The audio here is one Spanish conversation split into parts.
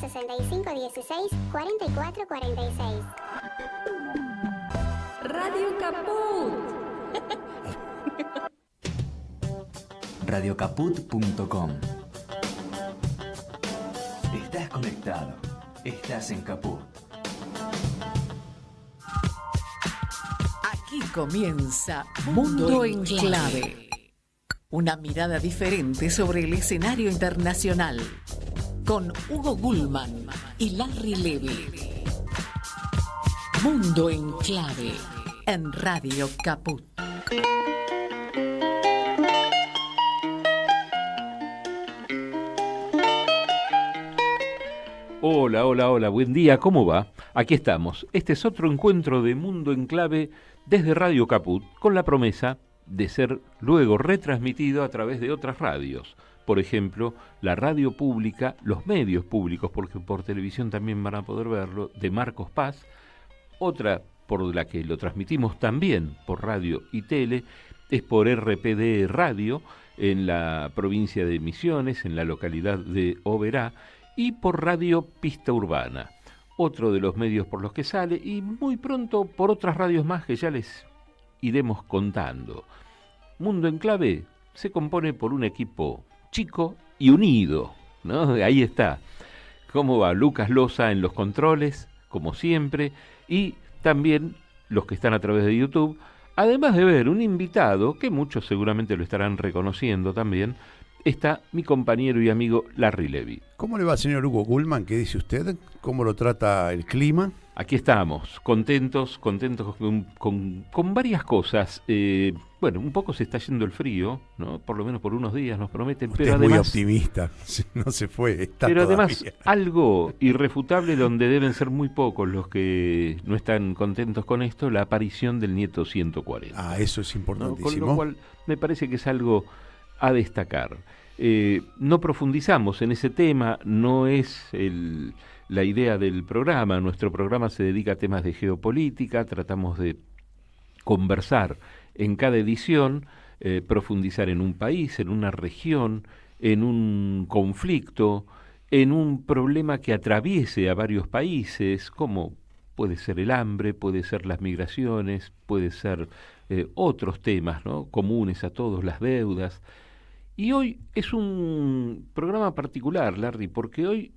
6516 4446. Radio Caput. Radiocaput.com. Estás conectado. Estás en Caput. Aquí comienza Mundo en Clave. Una mirada diferente sobre el escenario internacional. Con Hugo Gulman y Larry Levy. Mundo en Clave. En Radio Caput. Hola, hola, hola, buen día, ¿cómo va? Aquí estamos. Este es otro encuentro de Mundo en Clave desde Radio Caput, con la promesa de ser luego retransmitido a través de otras radios. Por ejemplo, la radio pública, los medios públicos, porque por televisión también van a poder verlo, de Marcos Paz, otra por la que lo transmitimos también por radio y tele, es por RPD Radio, en la provincia de Misiones, en la localidad de Oberá, y por Radio Pista Urbana, otro de los medios por los que sale, y muy pronto por otras radios más que ya les iremos contando. Mundo en Clave se compone por un equipo chico y unido, ¿no? Ahí está. ¿Cómo va? Lucas Loza en los controles, como siempre, y también los que están a través de YouTube, además de ver un invitado, que muchos seguramente lo estarán reconociendo también, está mi compañero y amigo Larry Levy. ¿Cómo le va, señor Hugo Gulman? ¿Qué dice usted? ¿Cómo lo trata el clima? Aquí estamos, contentos con varias cosas. Bueno, un poco se está yendo el frío, ¿no? Por lo menos por unos días nos prometen. Usted pero es además, muy optimista, no se fue, está pero todavía. además algo irrefutable donde deben ser muy pocos los que no están contentos con esto, la aparición del nieto 140. Ah, eso es ¿no? importantísimo. Con lo cual me parece que es algo a destacar. No profundizamos en ese tema, no es la idea del programa. Nuestro programa se dedica a temas de geopolítica, tratamos de conversar en cada edición, profundizar en un país, en una región, en un conflicto, en un problema que atraviese a varios países, como puede ser el hambre, puede ser las migraciones, puede ser otros temas, ¿no? Comunes a todos, las deudas. Y hoy es un programa particular, Larry, porque hoy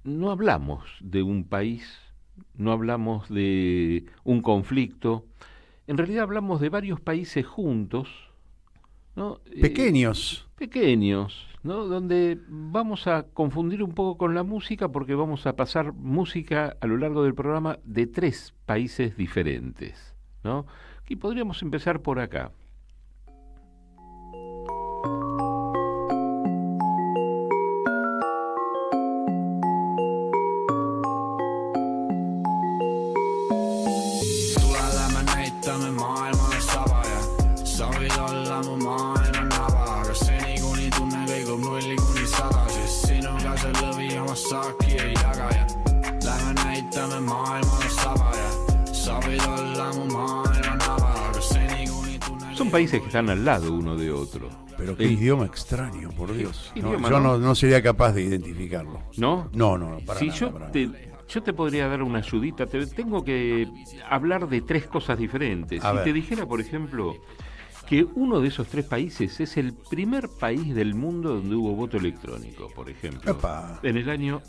no hablamos de un país, no hablamos de un conflicto, en realidad hablamos de varios países juntos, ¿no? Pequeños. Pequeños, ¿no? Donde vamos a confundir un poco con la música porque vamos a pasar música a lo largo del programa de 3 países diferentes, ¿no? Y podríamos empezar por acá. Son países que están al lado uno de otro. Pero qué idioma extraño, por Dios. ¿Qué No, idioma, yo no? no sería capaz de identificarlo. ¿No? No, para Si nada. yo te podría dar una ayudita, tengo que hablar de 3 cosas diferentes. A Si ver. te dijera, por ejemplo, que uno de esos 3 países es el primer país del mundo donde hubo voto electrónico, por ejemplo. Epa. En el año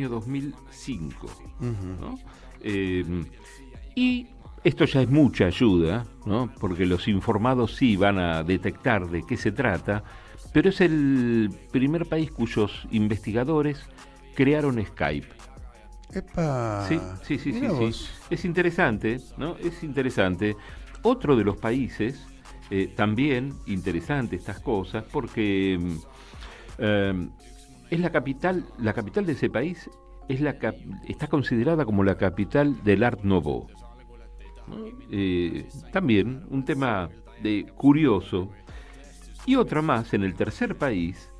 2005. Ujú. ¿No? Y esto ya es mucha ayuda, ¿no? Porque los informados sí van a detectar de qué se trata, pero es el primer país cuyos investigadores crearon Skype. Epa. Sí. Mirá vos. Es interesante, ¿no? Es interesante. Otro de los países, también interesante estas cosas, porque es la capital de ese país está considerada como la capital del Art Nouveau, ¿no? También un tema curioso. Y otra más, en el tercer país,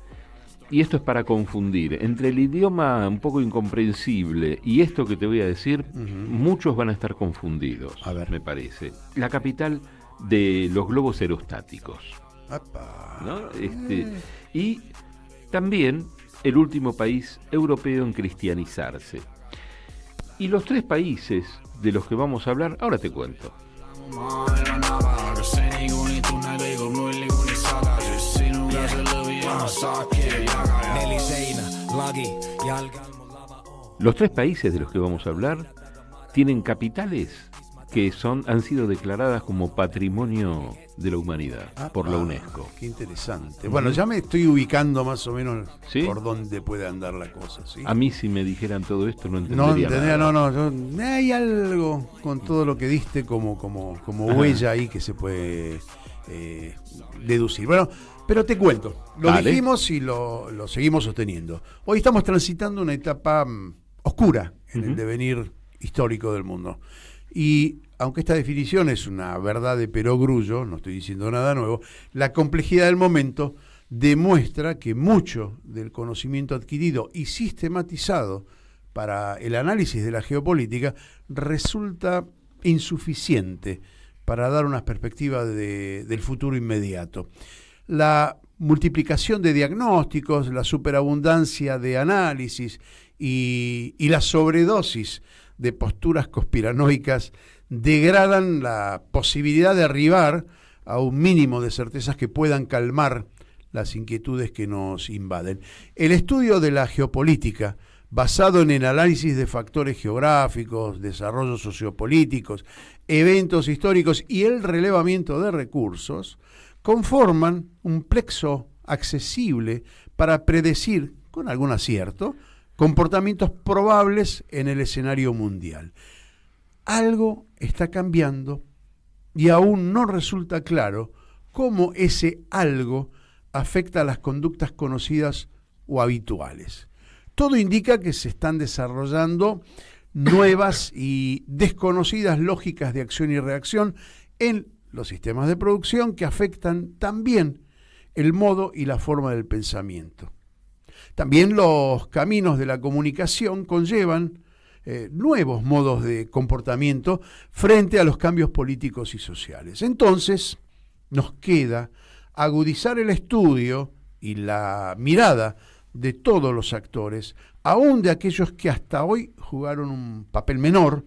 y esto es para confundir, entre el idioma un poco incomprensible y esto que te voy a decir, muchos van a estar confundidos, A ver. me parece. La capital de los globos aerostáticos, Epa. ¿no? Y también el último país europeo en cristianizarse. Y los 3 países de los que vamos a hablar, ahora te cuento. Los 3 países de los que vamos a hablar tienen capitales que han sido declaradas como Patrimonio de la Humanidad por la UNESCO. Qué interesante. Bueno, ya me estoy ubicando más o menos, ¿sí?, por dónde puede andar la cosa, ¿sí? A mí, si me dijeran todo esto, no entendería nada. Hay algo con todo lo que diste como huella ahí que se puede deducir. Bueno, pero te cuento, lo dijimos y lo seguimos sosteniendo. Hoy estamos transitando una etapa oscura en el devenir histórico del mundo. Y aunque esta definición es una verdad de perogrullo, no estoy diciendo nada nuevo, la complejidad del momento demuestra que mucho del conocimiento adquirido y sistematizado para el análisis de la geopolítica resulta insuficiente para dar una perspectiva del futuro inmediato. La multiplicación de diagnósticos, la superabundancia de análisis y la sobredosis de posturas conspiranoicas degradan la posibilidad de arribar a un mínimo de certezas que puedan calmar las inquietudes que nos invaden. El estudio de la geopolítica, basado en el análisis de factores geográficos, desarrollos sociopolíticos, eventos históricos y el relevamiento de recursos, conforman un plexo accesible para predecir, con algún acierto, comportamientos probables en el escenario mundial. Algo está cambiando y aún no resulta claro cómo ese algo afecta a las conductas conocidas o habituales. Todo indica que se están desarrollando nuevas y desconocidas lógicas de acción y reacción en los sistemas de producción que afectan también el modo y la forma del pensamiento. También los caminos de la comunicación conllevan nuevos modos de comportamiento frente a los cambios políticos y sociales. Entonces, nos queda agudizar el estudio y la mirada de todos los actores, aún de aquellos que hasta hoy jugaron un papel menor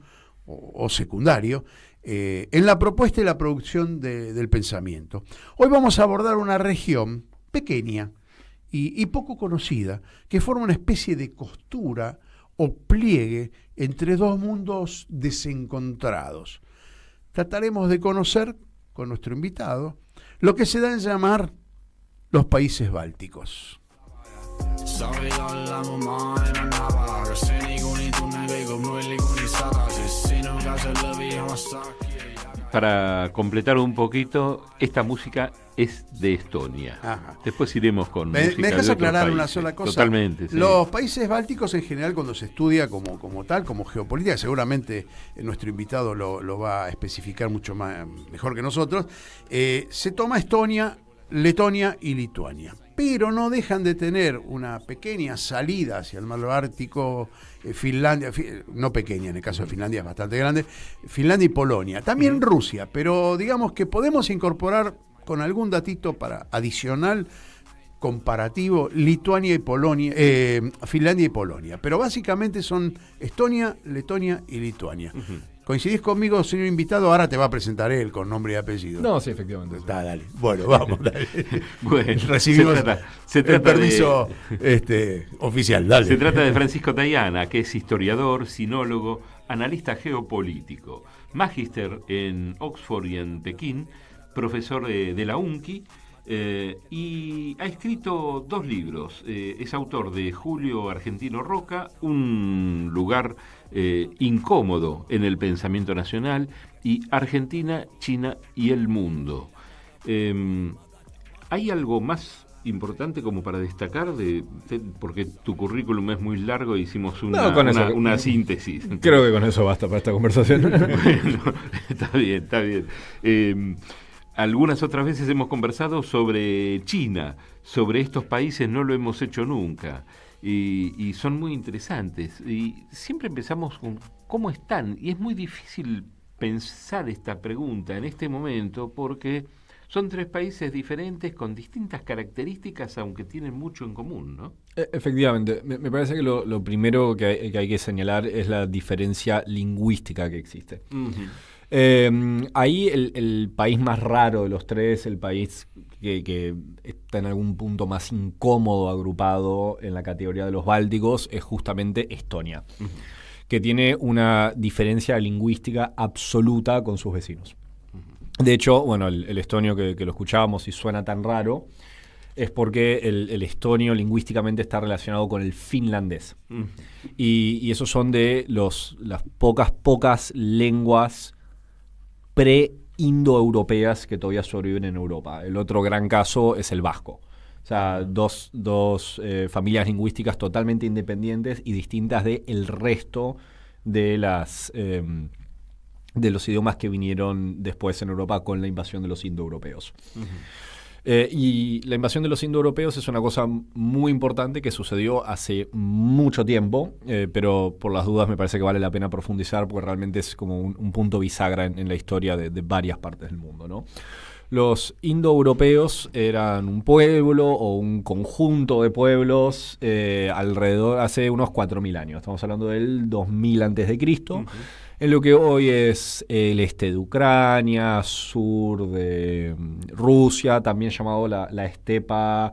o secundario en la propuesta y la producción del pensamiento. Hoy vamos a abordar una región pequeña y poco conocida, que forma una especie de costura o pliegue entre dos mundos desencontrados. Trataremos de conocer, con nuestro invitado, lo que se da en llamar los países bálticos. Para completar un poquito, esta música es de Estonia. Ajá. Después iremos con música ¿Me dejas de aclarar otros una países? sola cosa? Totalmente, sí. Los países bálticos en general, cuando se estudia como tal, como geopolítica, seguramente nuestro invitado lo va a especificar mucho mejor que nosotros, se toma Estonia, Letonia y Lituania. Pero no dejan de tener una pequeña salida hacia el mar Báltico, Finlandia, no pequeña, en el caso de Finlandia es bastante grande, Finlandia y Polonia. También Rusia, pero digamos que podemos incorporar con algún datito adicional comparativo Lituania y Polonia, Finlandia y Polonia. Pero básicamente son Estonia, Letonia y Lituania. ¿Coincidís conmigo, señor invitado? Ahora te va a presentar él con nombre y apellido. No, sí, efectivamente. Dale. Bueno, vamos, dale. Bueno, recibimos se trata el permiso oficial, dale. Se trata de Francisco Tayana, que es historiador, sinólogo, analista geopolítico, magíster en Oxford y en Pekín, profesor de la UNCI, y ha escrito 2 libros. Es autor de Julio Argentino Roca, un lugar incómodo en el pensamiento nacional, y Argentina, China y el mundo. ¿Hay algo más importante como para destacar? Porque tu currículum es muy largo e hicimos una síntesis. Creo que con eso basta para esta conversación. Bueno, está bien. Algunas otras veces hemos conversado sobre China, sobre estos países no lo hemos hecho nunca, y son muy interesantes. Y siempre empezamos con cómo están, y es muy difícil pensar esta pregunta en este momento porque Son 3 países diferentes con distintas características, aunque tienen mucho en común, ¿no? Efectivamente, me parece que lo primero que hay que señalar es la diferencia lingüística que existe. Ahí el país más raro de los 3, el país que está en algún punto más incómodo agrupado en la categoría de los bálticos, es justamente Estonia, que tiene una diferencia lingüística absoluta con sus vecinos. De hecho, bueno, el estonio que lo escuchábamos y suena tan raro es porque el estonio lingüísticamente está relacionado con el finlandés. Y esos son de las pocas lenguas pre-indoeuropeas que todavía sobreviven en Europa. El otro gran caso es el vasco. O sea, dos familias lingüísticas totalmente independientes y distintas del resto de los idiomas que vinieron después en Europa con la invasión de los indoeuropeos. Y la invasión de los indoeuropeos es una cosa muy importante que sucedió hace mucho tiempo, pero por las dudas me parece que vale la pena profundizar porque realmente es como un punto bisagra en la historia de varias partes del mundo, ¿no? Los indoeuropeos eran un pueblo o un conjunto de pueblos alrededor hace unos 4.000 años. Estamos hablando del 2000 a.C., en lo que hoy es el este de Ucrania, sur de Rusia, también llamado la estepa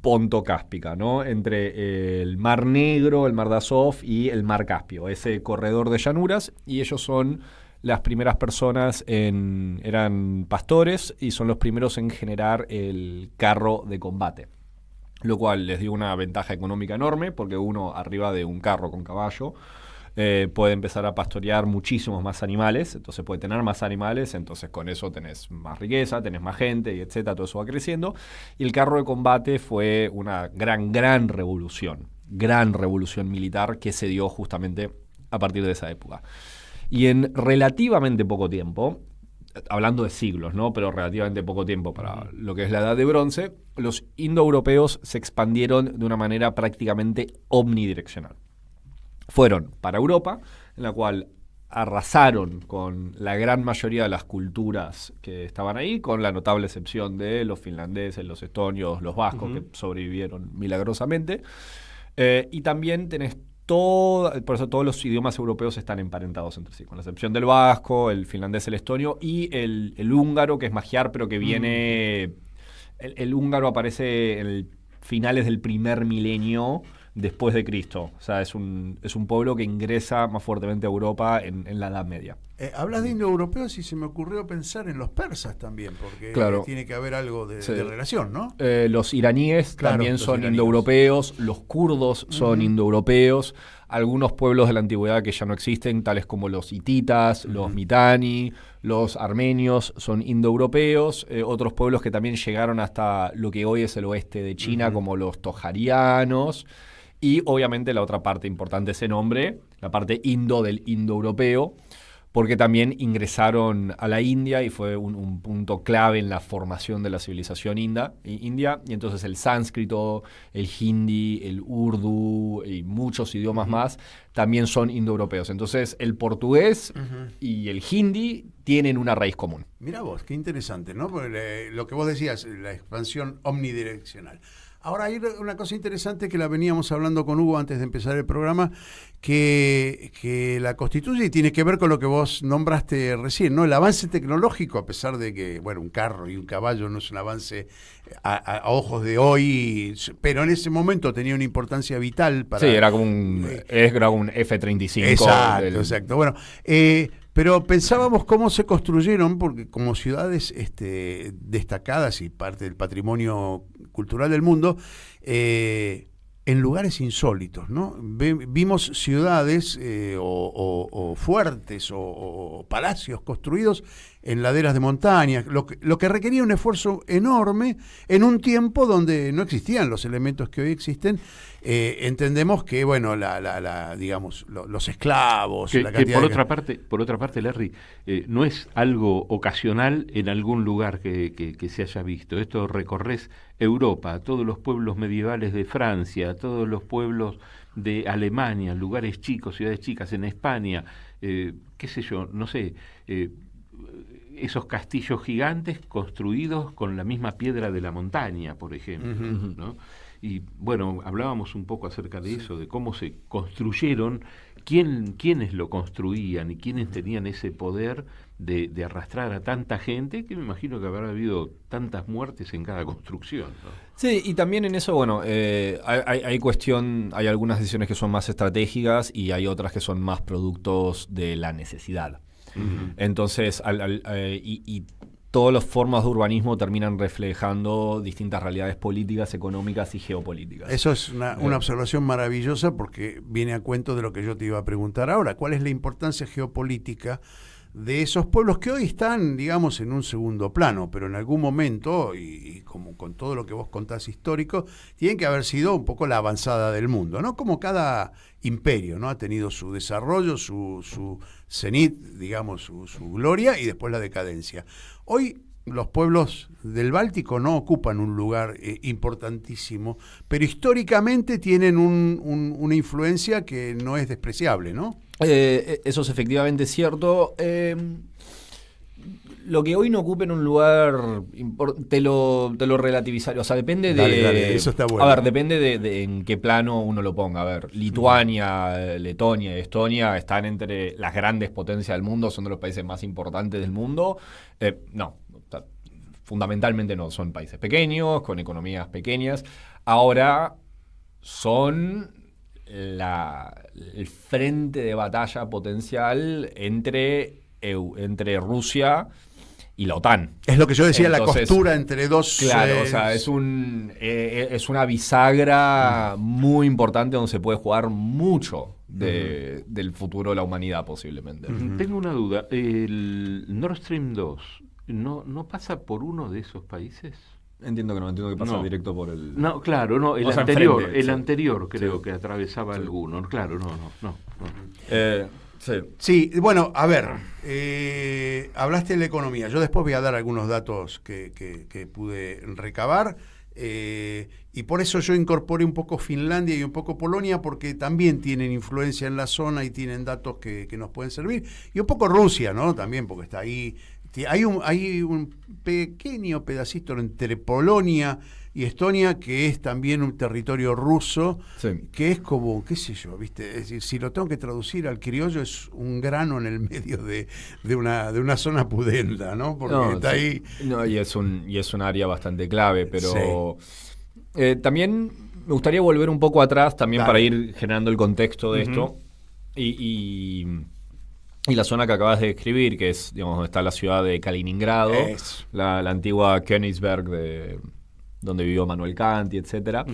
ponto-cáspica, ¿no? Entre el Mar Negro, el Mar de Azov y el Mar Caspio, ese corredor de llanuras, y ellos son las primeras personas eran pastores y son los primeros en generar el carro de combate, lo cual les dio una ventaja económica enorme porque uno arriba de un carro con caballo puede empezar a pastorear muchísimos más animales, entonces puede tener más animales, entonces con eso tenés más riqueza, tenés más gente, y etcétera, todo eso va creciendo. Y el carro de combate fue una gran revolución militar que se dio justamente a partir de esa época. Y en relativamente poco tiempo, hablando de siglos, ¿no? Pero relativamente poco tiempo para lo que es la Edad de Bronce, los indoeuropeos se expandieron de una manera prácticamente omnidireccional. Fueron para Europa, en la cual arrasaron con la gran mayoría de las culturas que estaban ahí, con la notable excepción de los finlandeses, los estonios, los vascos, que sobrevivieron milagrosamente. Y también tenés por eso todos los idiomas europeos están emparentados entre sí, con la excepción del vasco, el finlandés, el estonio y el húngaro, que es magiar, pero que viene... El húngaro aparece en finales del primer milenio después de Cristo. O sea, es un pueblo que ingresa más fuertemente a Europa en la Edad Media. Hablas de indoeuropeos y se me ocurrió pensar en los persas también, porque claro, tiene que haber algo de relación, ¿no? Los iraníes también son indoeuropeos, los kurdos son indoeuropeos, algunos pueblos de la antigüedad que ya no existen, tales como los hititas, los mitani, los armenios, son indoeuropeos, otros pueblos que también llegaron hasta lo que hoy es el oeste de China, como los tojarianos. Y obviamente la otra parte importante de ese nombre, la parte indo del indoeuropeo, porque también ingresaron a la India y fue un punto clave en la formación de la civilización india. Y entonces el sánscrito, el hindi, el urdu y muchos idiomas más también son indoeuropeos. Entonces el portugués y el hindi tienen una raíz común. Mirá vos, qué interesante, ¿no? Porque, lo que vos decías, la expansión omnidireccional. Ahora hay una cosa interesante que la veníamos hablando con Hugo antes de empezar el programa, que la constituye y tiene que ver con lo que vos nombraste recién, ¿no? El avance tecnológico, a pesar de que, bueno, un carro y un caballo no es un avance a ojos de hoy, pero en ese momento tenía una importancia vital para... Sí, era como un F-35. Exacto. Bueno, pero pensábamos cómo se construyeron, porque como ciudades destacadas y parte del patrimonio cultural del mundo, en lugares insólitos, ¿no? Vimos ciudades o fuertes o palacios construidos en laderas de montaña, lo que requería un esfuerzo enorme en un tiempo donde no existían los elementos que hoy existen. Entendemos que, bueno, digamos, los esclavos, la cantidad por otra parte, Larry, no es algo ocasional en algún lugar que se haya visto. Esto recorres Europa, todos los pueblos medievales de Francia, todos los pueblos de Alemania, lugares chicos, ciudades chicas, en España, qué sé yo, no sé, esos castillos gigantes construidos con la misma piedra de la montaña, por ejemplo, ¿no? Y bueno, hablábamos un poco acerca de eso, de cómo se construyeron, quiénes lo construían y quiénes tenían ese poder de arrastrar a tanta gente, que me imagino que habrá habido tantas muertes en cada construcción, ¿no? Sí, y también en eso, bueno, hay algunas decisiones que son más estratégicas y hay otras que son más productos de la necesidad. Entonces, y todas las formas de urbanismo terminan reflejando distintas realidades políticas, económicas y geopolíticas. Eso es una observación maravillosa, porque viene a cuento de lo que yo te iba a preguntar ahora. ¿Cuál es la importancia geopolítica de esos pueblos que hoy están, digamos, en un segundo plano, pero en algún momento, y como con todo lo que vos contás histórico, tienen que haber sido un poco la avanzada del mundo, ¿no? Como cada imperio, ¿no? Ha tenido su desarrollo, su cenit, digamos, su gloria, y después la decadencia. Hoy los pueblos del Báltico no ocupan un lugar importantísimo, pero históricamente tienen una influencia que no es despreciable, ¿no? Eso es efectivamente cierto. Lo que hoy no ocupa en un lugar, te lo relativizaré. O sea, depende de... Dale, eso está bueno. A ver, depende de en qué plano uno lo ponga. A ver, Lituania, Letonia y Estonia están entre las grandes potencias del mundo, son de los países más importantes del mundo. No, fundamentalmente no, son países pequeños, con economías pequeñas. Ahora son el frente de batalla potencial entre Rusia y la OTAN. Es lo que yo decía. Entonces, la costura entre dos... Claro, o sea, es una bisagra muy importante donde se puede jugar mucho del futuro de la humanidad, posiblemente. Tengo una duda. ¿El Nord Stream 2 no pasa por uno de esos países? Entiendo que pasa directo por el... No, claro, no, el anterior creo que atravesaba alguno. Claro, no. Sí, bueno, a ver, hablaste de la economía. Yo después voy a dar algunos datos que pude recabar, y por eso yo incorporé un poco Finlandia y un poco Polonia, porque también tienen influencia en la zona y tienen datos que nos pueden servir, y un poco Rusia, ¿no? También, porque está ahí. Hay un pequeño pedacito entre Polonia y Estonia que es también un territorio ruso, que es como, qué sé yo, ¿viste? Es decir, si lo tengo que traducir al criollo, es un grano en el medio de una zona pudenda, ¿no? Porque está ahí. No, y es un área bastante clave, pero también me gustaría volver un poco atrás también para ir generando el contexto de esto. Y la zona que acabas de describir, que es, digamos, donde está la ciudad de Kaliningrado, la antigua Königsberg, donde vivió Manuel Kant, etcétera,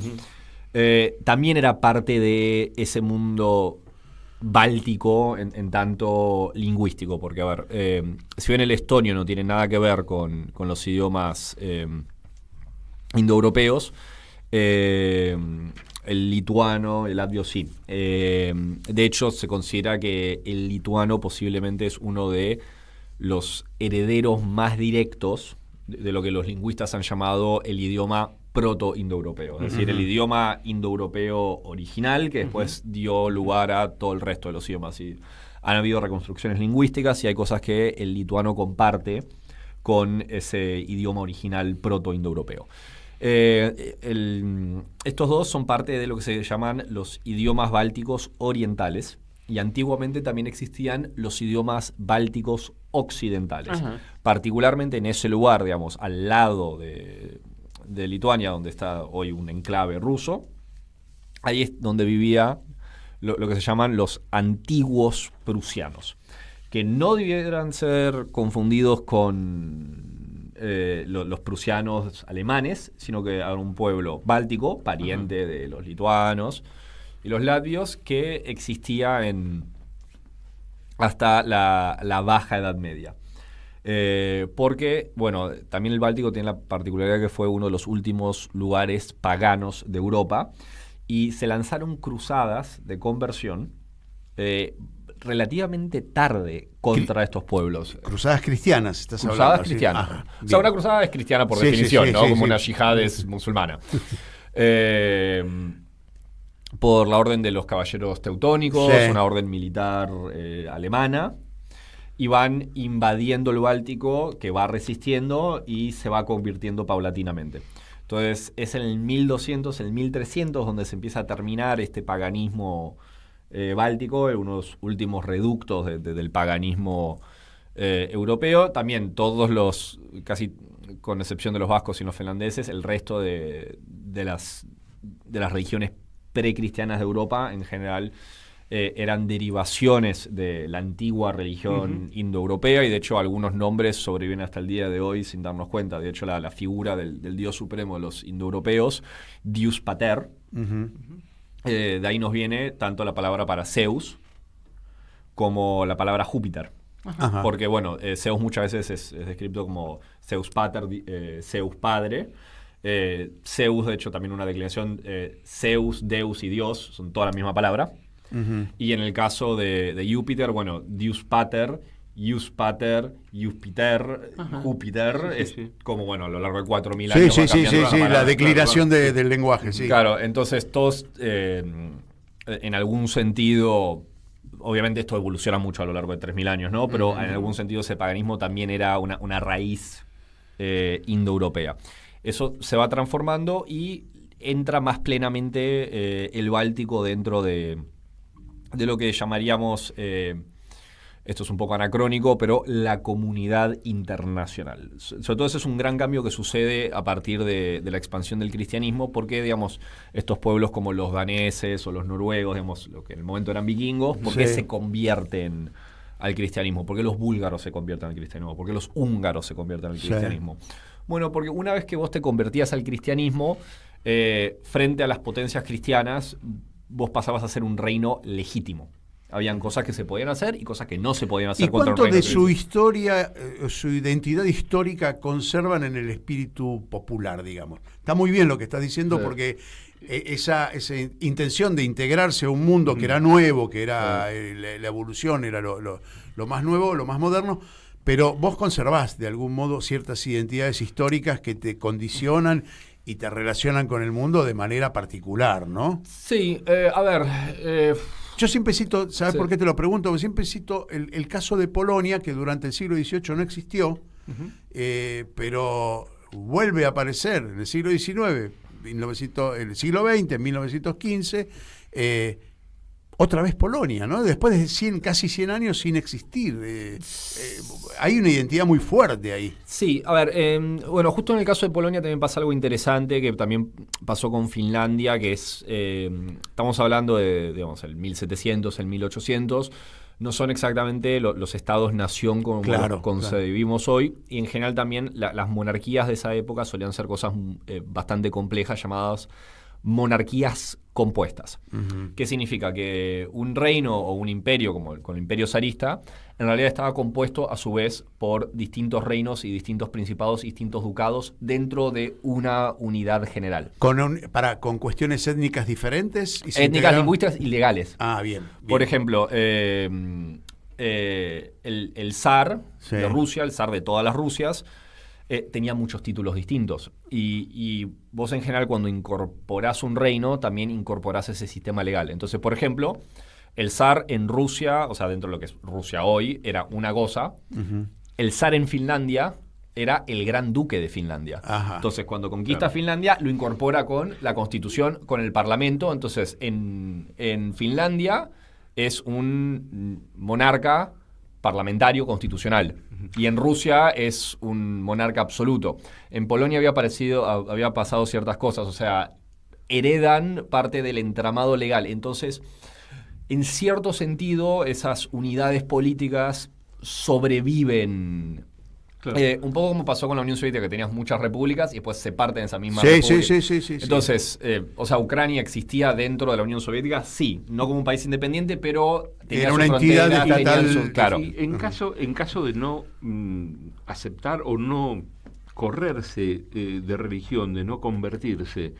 también era parte de ese mundo báltico en tanto lingüístico, porque, a ver, si bien el estonio no tiene nada que ver con los idiomas indoeuropeos, el lituano, el latvio sí. De hecho, se considera que el lituano posiblemente es uno de los herederos más directos de lo que los lingüistas han llamado el idioma proto-indoeuropeo. Es decir, el idioma indoeuropeo original, que después dio lugar a todo el resto de los idiomas. Y han habido reconstrucciones lingüísticas y hay cosas que el lituano comparte con ese idioma original proto-indoeuropeo. Estos dos son parte de lo que se llaman los idiomas bálticos orientales, y antiguamente también existían los idiomas bálticos occidentales. Particularmente en ese lugar, digamos, al lado de Lituania, donde está hoy un enclave ruso, ahí es donde vivía lo que se llaman los antiguos prusianos, que no debieran ser confundidos con los prusianos alemanes, sino que era un pueblo báltico, pariente de los lituanos y los latvios, que existía hasta la Baja Edad Media. Porque, bueno, también el Báltico tiene la particularidad que fue uno de los últimos lugares paganos de Europa, y se lanzaron cruzadas de conversión relativamente tarde contra estos pueblos. Cruzadas cristianas, estás hablando. Cruzadas cristianas. O sea, una cruzada es cristiana por definición, ¿no? Como una yihad es musulmana. Por la orden de los caballeros teutónicos, una orden militar alemana. y van invadiendo el Báltico, que va resistiendo y se va convirtiendo paulatinamente. Entonces es en el 1200, el 1300 donde se empieza a terminar este paganismo báltico, unos últimos reductos del paganismo europeo. También todos los, casi con excepción de los vascos y los finlandeses, el resto de las religiones precristianas de Europa en general eran derivaciones de la antigua religión indoeuropea, y de hecho algunos nombres sobreviven hasta el día de hoy sin darnos cuenta. De hecho la figura del dios supremo de los indoeuropeos, Dios Pater, de ahí nos viene tanto la palabra para Zeus como la palabra Júpiter. Ajá. Porque bueno, Zeus muchas veces es descrito como Zeus Pater, Zeus Padre. Zeus, de hecho, también una declinación, Zeus, Deus y Dios, son toda la misma palabra. Y en el caso de Júpiter, bueno, Dios Pater, Ius Pater, Júpiter, Júpiter, es como, bueno, a lo largo de 4.000 años. Sí, la declinación del lenguaje, sí. Claro, entonces todos, en algún sentido, obviamente esto evoluciona mucho a lo largo de 3.000 años, ¿no? Pero en algún sentido ese paganismo también era una raíz indoeuropea. Eso se va transformando y entra más plenamente el Báltico dentro de lo que llamaríamos, esto es un poco anacrónico, pero la comunidad internacional. Sobre todo ese es un gran cambio que sucede a partir de la expansión del cristianismo, porque, digamos, estos pueblos como los daneses o los noruegos, digamos, lo que en el momento eran vikingos, ¿por qué se convierten al cristianismo? ¿Por qué los búlgaros se convierten al cristianismo? ¿Por qué los húngaros se convierten al cristianismo? Bueno, porque una vez que vos te convertías al cristianismo, frente a las potencias cristianas, vos pasabas a ser un reino legítimo. Habían cosas que se podían hacer y cosas que no se podían hacer contra el reino. ¿Y cuánto de su historia, su identidad histórica conservan en el espíritu popular, digamos? Está muy bien lo que estás diciendo, porque esa intención de integrarse a un mundo que era nuevo, que era la evolución, era lo más nuevo, lo más moderno, pero vos conservás de algún modo ciertas identidades históricas que te condicionan y te relacionan con el mundo de manera particular, ¿no? Sí, a ver... Yo siempre cito, ¿sabes por qué te lo pregunto? Porque siempre cito el caso de Polonia, que durante el siglo XVIII no existió, pero vuelve a aparecer en el siglo XIX, el siglo XX, en 1915, otra vez Polonia, ¿no? Después de casi 100 años sin existir. Hay una identidad muy fuerte ahí. Sí, a ver, bueno, justo en el caso de Polonia también pasa algo interesante que también pasó con Finlandia, que es, estamos hablando de, digamos, el 1700, el 1800, no son exactamente los estados-nación como los concebimos hoy, y en general también las monarquías de esa época solían ser cosas bastante complejas llamadas monarquías compuestas. ¿Qué significa? Que un reino o un imperio, como con el imperio zarista, en realidad estaba compuesto a su vez por distintos reinos y distintos principados y distintos ducados dentro de una unidad general. ¿Con cuestiones étnicas diferentes? Étnicas, lingüísticas y legales. Ah, bien. Por ejemplo, el zar de Rusia, el zar de todas las Rusias, tenía muchos títulos distintos. Y vos en general cuando incorporás un reino, también incorporás ese sistema legal. Entonces, por ejemplo, el zar en Rusia, o sea, dentro de lo que es Rusia hoy, era una goza. El zar en Finlandia era el gran duque de Finlandia. Entonces, cuando conquista Finlandia, lo incorpora con la constitución, con el parlamento. Entonces, en Finlandia es un monarca parlamentario constitucional. Y en Rusia es un monarca absoluto. En Polonia había pasado ciertas cosas, o sea, heredan parte del entramado legal. Entonces, en cierto sentido, esas unidades políticas sobreviven. Claro. Un poco como pasó con la Unión Soviética, que tenías muchas repúblicas y después se parten esas mismas repúblicas. Sí. Entonces, o sea, Ucrania existía dentro de la Unión Soviética, sí, no como un país independiente, pero tenía una entidad estatal. Claro. Y en caso de no aceptar o no correrse de religión, de no convertirse,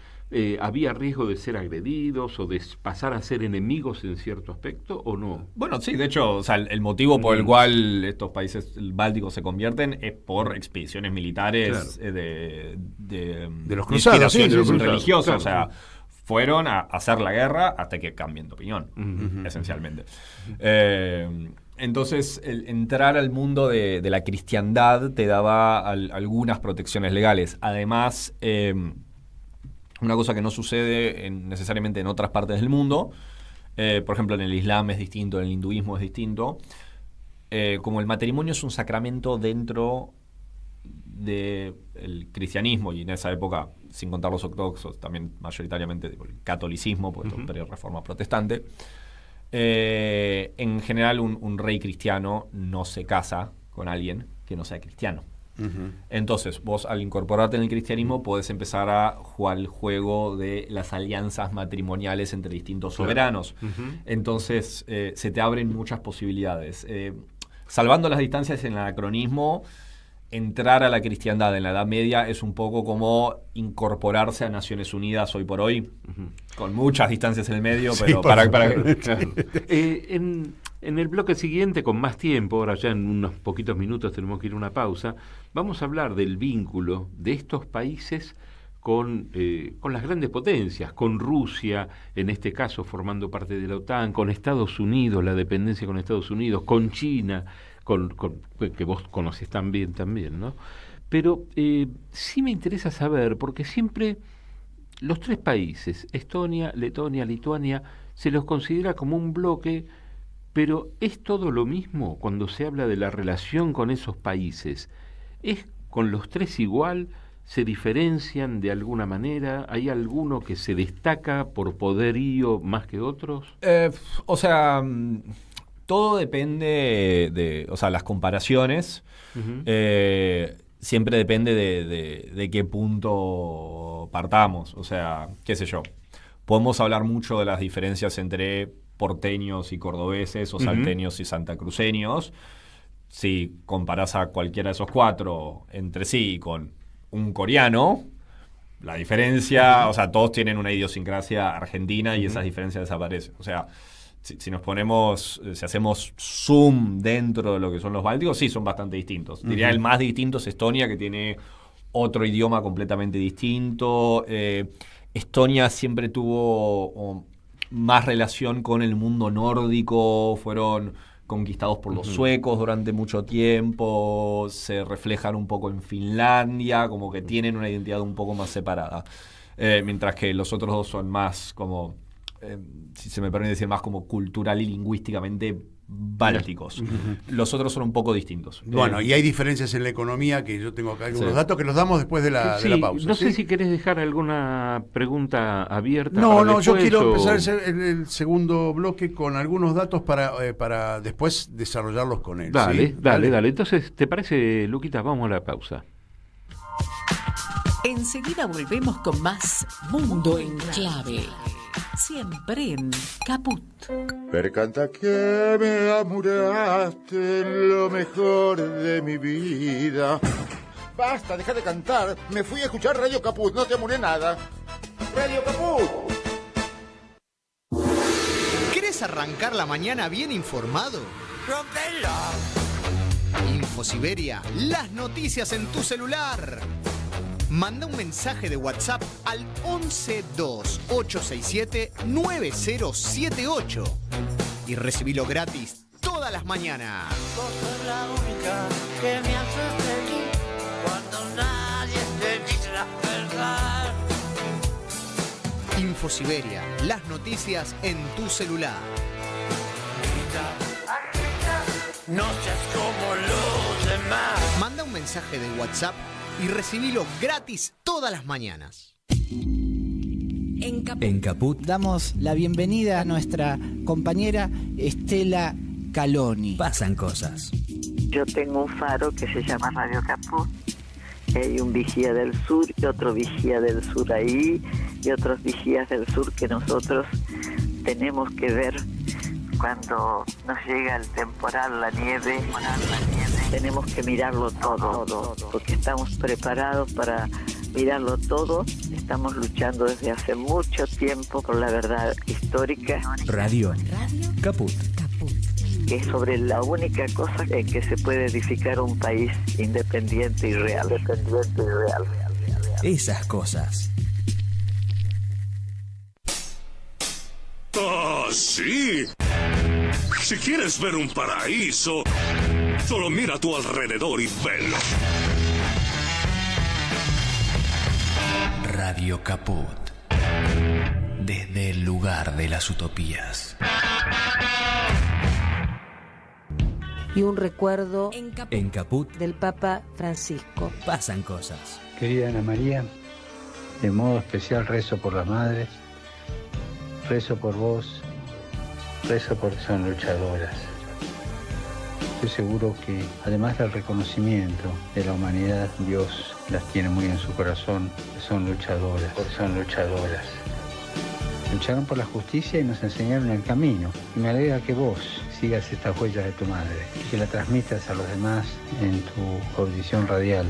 ¿había riesgo de ser agredidos o de pasar a ser enemigos en cierto aspecto o no? Bueno, sí, de hecho, o sea, el motivo por el cual estos países bálticos se convierten es por expediciones militares de los cruzados, religiosas, claro. O sea, fueron a hacer la guerra hasta que cambien de opinión, esencialmente. Entonces, el entrar al mundo de la cristiandad te daba algunas protecciones legales. Además, una cosa que no sucede necesariamente en otras partes del mundo, por ejemplo, en el Islam es distinto, en el hinduismo es distinto, como el matrimonio es un sacramento dentro del cristianismo, y en esa época, sin contar los ortodoxos, también mayoritariamente el catolicismo, porque es una reforma protestante, en general un rey cristiano no se casa con alguien que no sea cristiano. Entonces, vos al incorporarte en el cristianismo podés empezar a jugar el juego de las alianzas matrimoniales entre distintos soberanos. Entonces, se te abren muchas posibilidades. Salvando las distancias en el anacronismo, entrar a la cristiandad en la Edad Media es un poco como incorporarse a Naciones Unidas hoy por hoy, con muchas distancias en el medio, pero En el bloque siguiente, con más tiempo, ahora ya en unos poquitos minutos tenemos que ir a una pausa, vamos a hablar del vínculo de estos países con las grandes potencias, con Rusia, en este caso formando parte de la OTAN, con Estados Unidos, la dependencia con Estados Unidos, con China, que vos conocés también, ¿no? Pero sí me interesa saber, porque siempre los tres países, Estonia, Letonia, Lituania, se los considera como un bloque, pero ¿es todo lo mismo cuando se habla de la relación con esos países? ¿Es con los tres igual? ¿Se diferencian de alguna manera? ¿Hay alguno que se destaca por poderío más que otros? Todo depende de las comparaciones. Siempre depende de qué punto partamos. O sea, qué sé yo. Podemos hablar mucho de las diferencias entre porteños y cordobeses o salteños y santacruceños. Si comparás a cualquiera de esos cuatro entre sí con un coreano, la diferencia, todos tienen una idiosincrasia argentina y esas diferencias desaparecen. O sea, si nos ponemos, si hacemos zoom dentro de lo que son los bálticos, sí, son bastante distintos. Diría el más distinto es Estonia, que tiene otro idioma completamente distinto. Estonia siempre tuvo más relación con el mundo nórdico, fueron conquistados por los suecos durante mucho tiempo, se reflejan un poco en Finlandia, como que tienen una identidad un poco más separada. Mientras que los otros dos son más como, si se me permite decir, más como cultural y lingüísticamente bálticos. Los otros son un poco distintos. Bueno, y hay diferencias en la economía, que yo tengo acá algunos datos que los damos después de la pausa. No sé si querés dejar alguna pregunta abierta. No, yo quiero empezar el segundo bloque con algunos datos para después desarrollarlos con él. Dale. Entonces, ¿te parece, Luquita? Vamos a la pausa. Enseguida volvemos con más Mundo en Clave. Siempre en Caput. Percanta que me amuraste en lo mejor de mi vida. Basta, deja de cantar. Me fui a escuchar Radio Caput, no te amuré nada. Radio Caput. ¿Querés arrancar la mañana bien informado? ¡Rompela! Infosiberia, las noticias en tu celular. Manda un mensaje de WhatsApp al 1128679078 y recibilo gratis todas las mañanas. Vos sos la única que me hace feliz cuando nadie te dice la verdad. Infosiberia, las noticias en tu celular. No seas como los demás. Manda un mensaje de WhatsApp y recibilo gratis todas las mañanas. En Caput damos la bienvenida a nuestra compañera Estela Caloni. Pasan cosas. Yo tengo un faro que se llama Radio Caput. Hay un vigía del sur y otro vigía del sur ahí y otros vigías del sur que nosotros tenemos que ver cuando nos llega el temporal, la nieve. Tenemos que mirarlo todo, porque estamos preparados para mirarlo todo. Estamos luchando desde hace mucho tiempo por la verdad histórica. Radio Caput. Que es sobre la única cosa en que se puede edificar un país independiente y real. Esas cosas. ¡Ah, sí! Si quieres ver un paraíso, solo mira a tu alrededor y velo. Radio Caput. Desde el lugar de las utopías. Y un recuerdo En Caput del Papa Francisco. pasan cosas. Querida Ana María, de modo especial rezo por las madres, rezo por vos, rezo porque son luchadoras. Estoy seguro que además del reconocimiento de la humanidad, Dios las tiene muy en su corazón, que son luchadoras, porque son luchadoras. Lucharon por la justicia y nos enseñaron el camino. Y me alegra que vos sigas estas huellas de tu madre y que la transmitas a los demás en tu audición radial.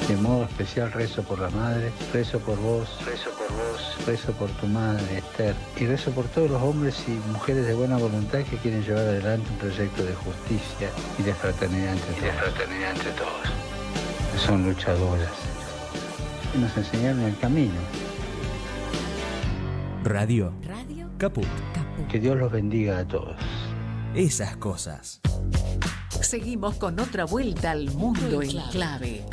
De modo especial rezo por la madre, rezo por vos, rezo por tu madre, Esther, y rezo por todos los hombres y mujeres de buena voluntad que quieren llevar adelante un proyecto de justicia y de fraternidad entre todos. Que son luchadoras. Y nos enseñaron el camino. Radio Caput. Que Dios los bendiga a todos. Esas cosas. Seguimos con otra vuelta al mundo en clave.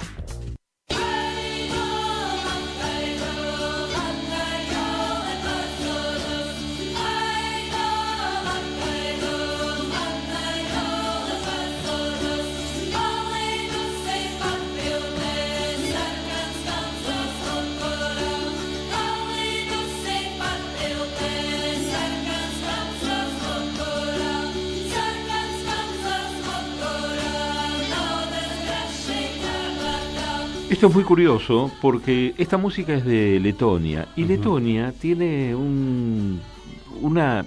Esto es muy curioso porque esta música es de Letonia y Letonia tiene una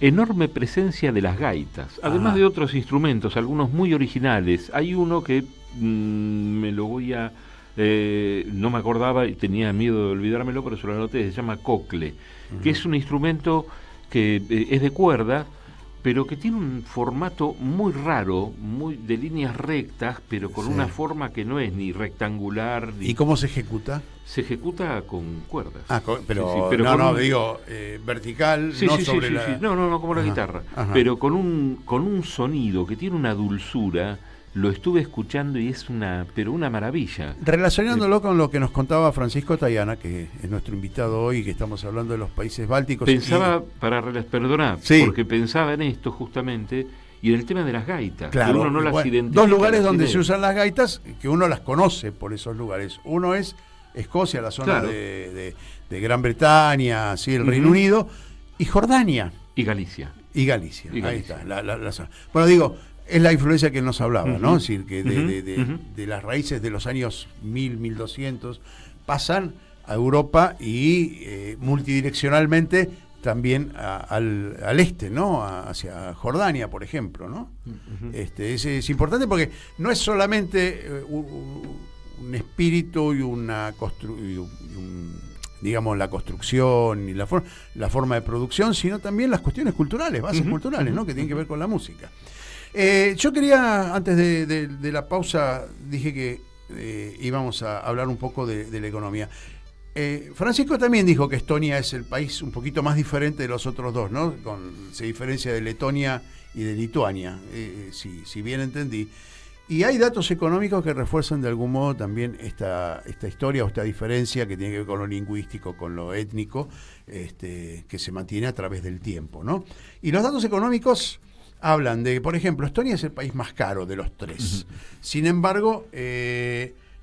enorme presencia de las gaitas, además de otros instrumentos, algunos muy originales. Hay uno que me lo voy a... no me acordaba y tenía miedo de olvidármelo, pero se lo anoté, se llama cocle, que es un instrumento que es de cuerda, pero que tiene un formato muy raro, muy de líneas rectas, pero con una forma que no es ni rectangular. Ni... ¿Y cómo se ejecuta? Se ejecuta con cuerdas. Pero vertical, no sobre la... No, como la guitarra. Pero con un sonido que tiene una dulzura. Lo estuve escuchando y es una maravilla. Relacionándolo con lo que nos contaba Francisco Tayana, que es nuestro invitado hoy, que estamos hablando de los países bálticos. Pensaba, porque pensaba en esto justamente, y en el tema de las gaitas, claro, que uno no las identifica. Dos lugares donde se usan las gaitas, que uno las conoce por esos lugares. Uno es Escocia, la zona de Gran Bretaña, así, el Reino Unido, y Jordania. Y Galicia. Ahí está, la zona. Bueno, digo... Es la influencia que él nos hablaba, ¿no? Es decir, que de las raíces de los años 1000, 1200 pasan a Europa y multidireccionalmente también al este, ¿no? Hacia Jordania, por ejemplo, ¿no? Es importante porque no es solamente un espíritu y digamos, la construcción y la forma de producción, sino también las cuestiones culturales, bases culturales, ¿no? Que tienen que ver con la música. Yo quería, antes de la pausa, dije que íbamos a hablar un poco de la economía. Francisco también dijo que Estonia es el país un poquito más diferente de los otros dos, ¿no? Se diferencia de Letonia y de Lituania, si bien entendí. Y hay datos económicos que refuerzan de algún modo también esta historia o esta diferencia que tiene que ver con lo lingüístico, con lo étnico, que se mantiene a través del tiempo, ¿no? Y los datos económicos... hablan de, por ejemplo, Estonia es el país más caro de los tres. Sin embargo,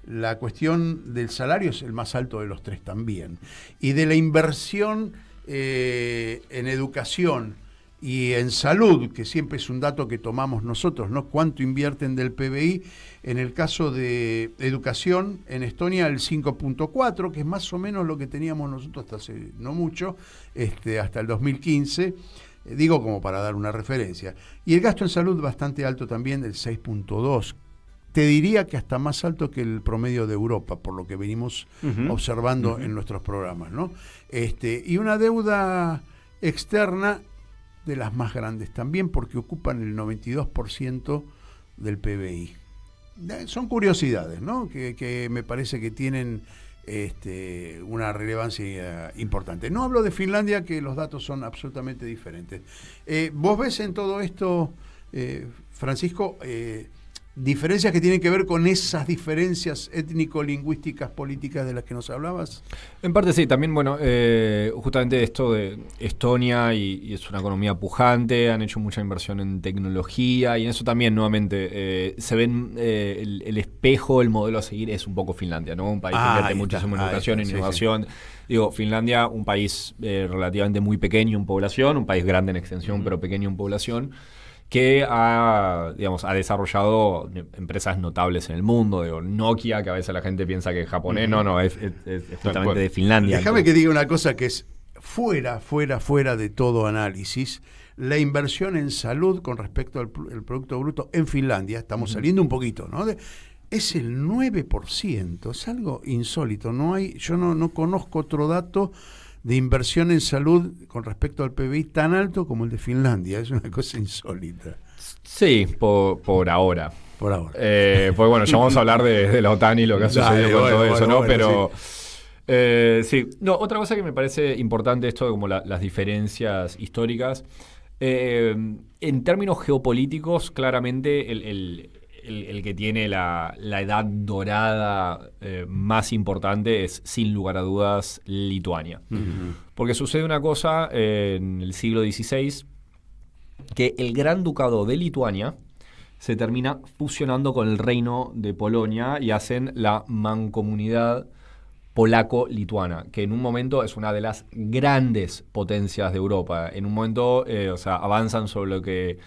la cuestión del salario es el más alto de los tres también. Y de la inversión en educación y en salud, que siempre es un dato que tomamos nosotros, ¿no? ¿Cuánto invierten del PBI? En el caso de educación, en Estonia el 5.4, que es más o menos lo que teníamos nosotros hasta hace no mucho, hasta el 2015. Digo como para dar una referencia. Y el gasto en salud bastante alto también, del 6.2. Te diría que hasta más alto que el promedio de Europa, por lo que venimos observando en nuestros programas, ¿no? Y una deuda externa de las más grandes también, porque ocupan el 92% del PBI. Son curiosidades, ¿no? Que me parece que tienen una relevancia importante. No hablo de Finlandia, que los datos son absolutamente diferentes. ¿Vos ves en todo esto, Francisco, diferencias que tienen que ver con esas diferencias étnico-lingüísticas políticas de las que nos hablabas? En parte sí, también, bueno, justamente esto de Estonia y es una economía pujante, han hecho mucha inversión en tecnología y en eso también, nuevamente, se ven el espejo, el modelo a seguir es un poco Finlandia, ¿no? Un país que invierte muchísimo en educación, en innovación. Sí. Digo, Finlandia, un país relativamente muy pequeño en población, un país grande en extensión, pero pequeño en población, que ha desarrollado empresas notables en el mundo. Digo, Nokia, que a veces la gente piensa que es japonés, no, es justamente de Finlandia. Déjame que diga una cosa que es fuera de todo análisis. La inversión en salud con respecto al Producto Bruto en Finlandia, estamos saliendo un poquito, ¿no? Es el 9%, es algo insólito. Yo no conozco otro dato de inversión en salud con respecto al PBI tan alto como el de Finlandia. Es una cosa insólita. Sí, por ahora. Por ahora. Pues bueno, ya vamos a hablar de la OTAN y lo que ha sucedido con todo eso, ¿no? Pero sí. Sí. No, otra cosa que me parece importante esto de como las diferencias históricas. En términos geopolíticos, claramente el que tiene la edad dorada más importante es, sin lugar a dudas, Lituania. Porque sucede una cosa en el siglo XVI, que el Gran Ducado de Lituania se termina fusionando con el Reino de Polonia y hacen la mancomunidad polaco-lituana, que en un momento es una de las grandes potencias de Europa. En un momento, avanzan sobre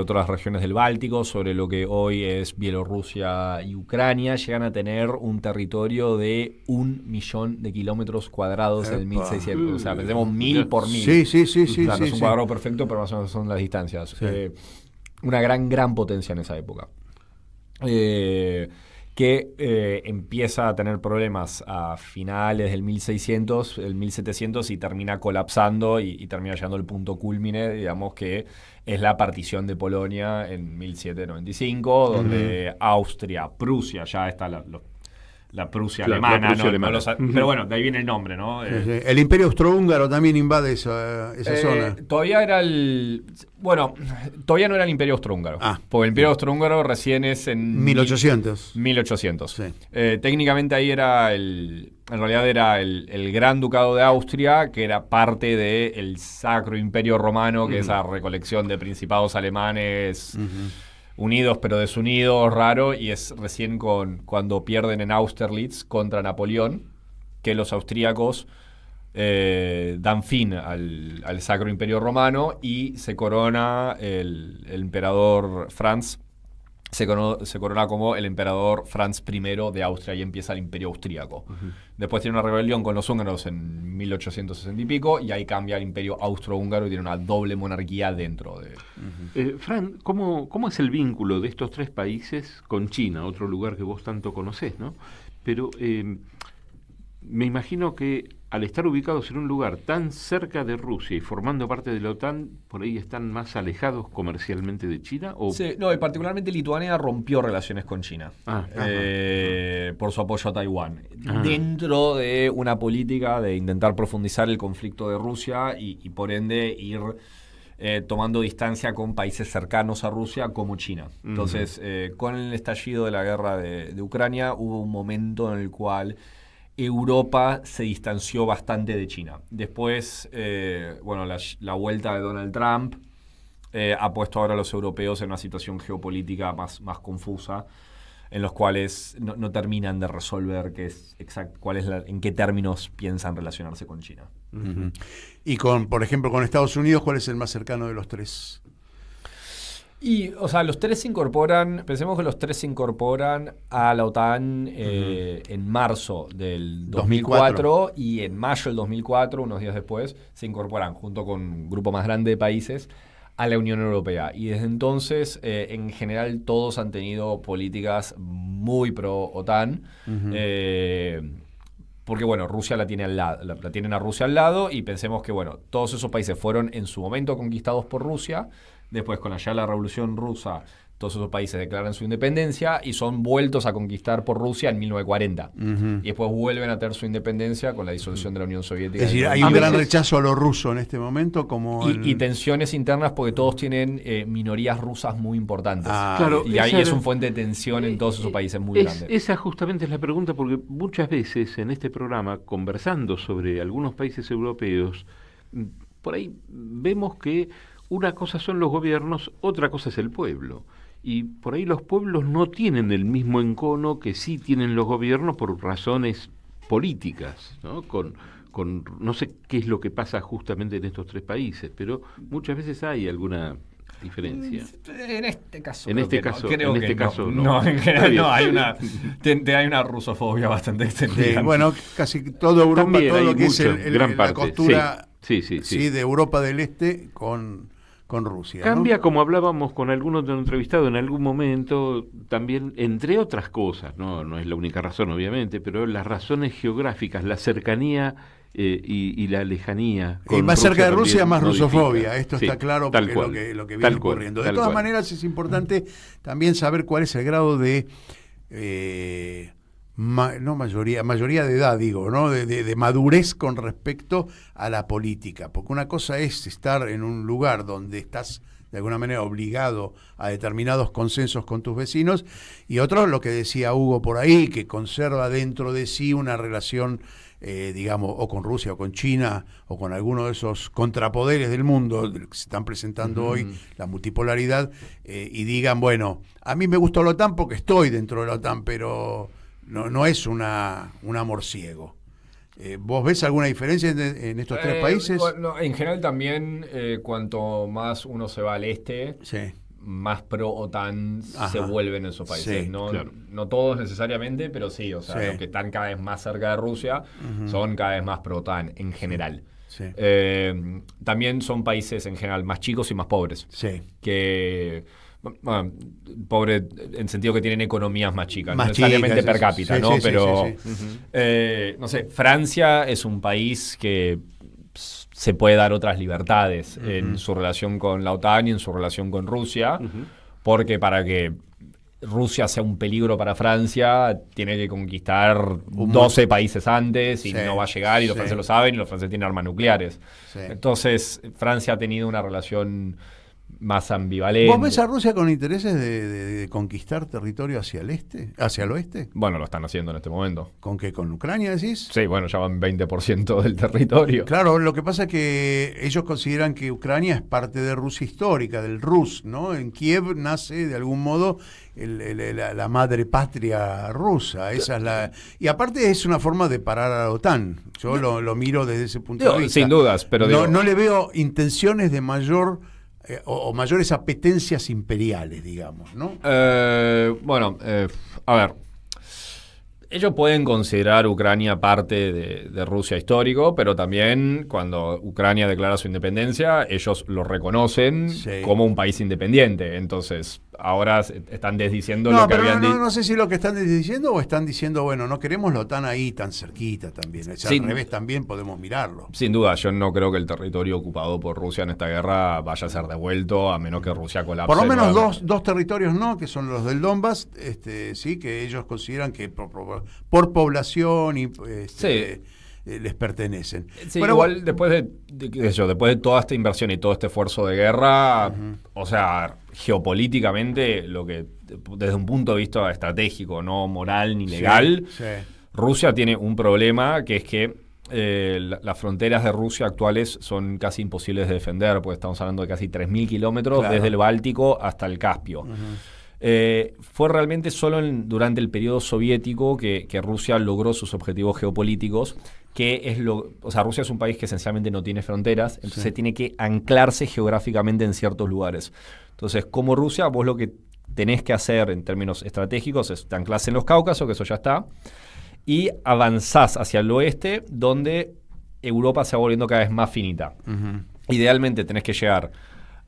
otras regiones del Báltico, sobre lo que hoy es Bielorrusia y Ucrania, llegan a tener un territorio de 1.000.000 de kilómetros cuadrados en el 1600. O sea, pensemos 1.000 por 1.000. Sí. Claro, no es un cuadrado perfecto, pero más o menos son las distancias. Sí. Una gran potencia en esa época. Que empieza a tener problemas a finales del 1600, el 1700, y termina colapsando y termina llegando al punto cúlmine, digamos, que es la partición de Polonia en 1795, donde Austria, Prusia, ya está la Prusia alemana, Prusia alemana. Pero bueno, de ahí viene el nombre, ¿no? Sí. El Imperio Austrohúngaro también invade esa zona. Todavía no era el Imperio Austrohúngaro, porque el Imperio Austrohúngaro recién es en 1800. 1800. Sí. Técnicamente ahí en realidad era el Gran Ducado de Austria, que era parte del Sacro Imperio Romano, que es esa recolección de principados alemanes unidos pero desunidos, raro, y es recién cuando pierden en Austerlitz contra Napoleón que los austríacos dan fin al Sacro Imperio Romano y se corona el emperador Franz, se corona como el emperador Franz I de Austria, y empieza el Imperio Austríaco. Después tiene una rebelión con los húngaros en 1860 y pico, y ahí cambia el Imperio Austrohúngaro y tiene una doble monarquía dentro de... Fran, ¿cómo es el vínculo de estos tres países con China, otro lugar que vos tanto conocés, ¿no? Pero me imagino que al estar ubicados en un lugar tan cerca de Rusia y formando parte de la OTAN, ¿por ahí están más alejados comercialmente de China? Sí, no, y particularmente Lituania rompió relaciones con China por su apoyo a Taiwán, dentro de una política de intentar profundizar el conflicto de Rusia y por ende ir tomando distancia con países cercanos a Rusia como China. Entonces, con el estallido de la guerra de Ucrania, hubo un momento en el cual Europa se distanció bastante de China. Después, la vuelta de Donald Trump ha puesto ahora a los europeos en una situación geopolítica más confusa, en los cuales no terminan de resolver en qué términos piensan relacionarse con China. Y por ejemplo, con Estados Unidos, ¿cuál es el más cercano de los tres? Y, los tres se incorporan, pensemos que los tres se incorporan a la OTAN en marzo del 2004 y en mayo del 2004, unos días después, se incorporan junto con un grupo más grande de países a la Unión Europea. Y desde entonces, en general, todos han tenido políticas muy pro-OTAN, porque, Rusia la tiene al lado, la tienen a Rusia al lado, y pensemos que, todos esos países fueron en su momento conquistados por Rusia, Después, con allá la Revolución Rusa, todos esos países declaran su independencia y son vueltos a conquistar por Rusia en 1940. Y después vuelven a tener su independencia con la disolución de la Unión Soviética. Es decir, hay un gran rechazo a lo ruso en este momento. Y tensiones internas porque todos tienen minorías rusas muy importantes. Claro, y ahí es un fuente de tensión en todos esos países muy grandes. Esa justamente es la pregunta, porque muchas veces en este programa, conversando sobre algunos países europeos, por ahí vemos que una cosa son los gobiernos, otra cosa es el pueblo. Y por ahí los pueblos no tienen el mismo encono que sí tienen los gobiernos por razones políticas, ¿no? No sé qué es lo que pasa justamente en estos tres países, pero muchas veces hay alguna diferencia. En este caso no. En general no, hay una rusofobia bastante extendida. Sí, bueno, casi toda Europa, también todo lo que es gran parte, la costura sí, de Europa del Este con Rusia. Cambia, ¿no? como hablábamos con algunos de los entrevistados en algún momento, también, entre otras cosas, no es la única razón obviamente, pero las razones geográficas, la cercanía y la lejanía. Y más cerca de Rusia, más rusofobia. Modifica. Esto está claro porque lo que viene ocurriendo. De todas maneras, es importante también saber cuál es el grado de mayoría de edad, digo, ¿no? De madurez con respecto a la política. Porque una cosa es estar en un lugar donde estás de alguna manera obligado a determinados consensos con tus vecinos, y otro, lo que decía Hugo por ahí, que conserva dentro de sí una relación, digamos, o con Rusia o con China o con alguno de esos contrapoderes del mundo que se están presentando hoy, la multipolaridad, y digan, bueno, a mí me gusta la OTAN porque estoy dentro de la OTAN, pero no es un amor ciego. ¿Vos ves alguna diferencia en estos tres países? Bueno, en general también, cuanto más uno se va al este, más pro-OTAN se vuelven esos países. Sí, ¿no? claro. No todos necesariamente, pero sí. O sea, los que están cada vez más cerca de Rusia son cada vez más pro-OTAN en general. Sí. También son países en general más chicos y más pobres. Sí. Que... Bueno, pobre en sentido que tienen economías más chicas, más no necesariamente chicas, per cápita, sí, ¿no? Sí, pero sí. no sé, Francia es un país que se puede dar otras libertades en su relación con la OTAN y en su relación con Rusia, porque para que Rusia sea un peligro para Francia, tiene que conquistar 12 países antes y no va a llegar, y los franceses lo saben, y los franceses tienen armas nucleares. Entonces, Francia ha tenido una relación más ambivalente. ¿Vos ves a Rusia con intereses de conquistar territorio hacia el este, hacia el oeste? Bueno, lo están haciendo en este momento. ¿Con qué? ¿Con Ucrania decís? Sí, bueno, ya van 20% del territorio. Claro, lo que pasa es que ellos consideran que Ucrania es parte de Rusia histórica, del Rus, ¿no? En Kiev nace de algún modo la madre patria rusa. Esa es y aparte es una forma de parar a la OTAN. Yo lo miro desde ese punto de vista. Sin dudas, pero no le veo intenciones de mayor o mayores apetencias imperiales, digamos, ¿no? Bueno, a ver, ellos pueden considerar Ucrania parte de Rusia histórico, pero también cuando Ucrania declara su independencia, ellos lo reconocen como un país independiente. Entonces, ahora están desdiciendo lo que habían dicho. No sé si lo que están diciendo o están diciendo, bueno, no queremos la OTAN ahí tan cerquita también. Al revés también podemos mirarlo. Sin duda, yo no creo que el territorio ocupado por Rusia en esta guerra vaya a ser devuelto, a menos que Rusia colapse. Por lo menos dos territorios no, que son los del Donbass, sí, que ellos consideran que por población y les pertenecen. Sí, bueno, igual después de toda esta inversión y todo este esfuerzo de guerra, o sea, geopolíticamente, lo que desde un punto de vista estratégico, no moral ni legal, Rusia tiene un problema, que es que las fronteras de Rusia actuales son casi imposibles de defender, porque estamos hablando de casi 3.000 kilómetros desde el Báltico hasta el Caspio. Fue realmente solo durante el periodo soviético que Rusia logró sus objetivos geopolíticos, que es o sea, Rusia es un país que esencialmente no tiene fronteras, entonces tiene que anclarse geográficamente en ciertos lugares. Entonces, como Rusia, vos lo que tenés que hacer en términos estratégicos es te anclás en los Cáucasos, que eso ya está, y avanzás hacia el oeste, donde Europa se va volviendo cada vez más finita. Idealmente tenés que llegar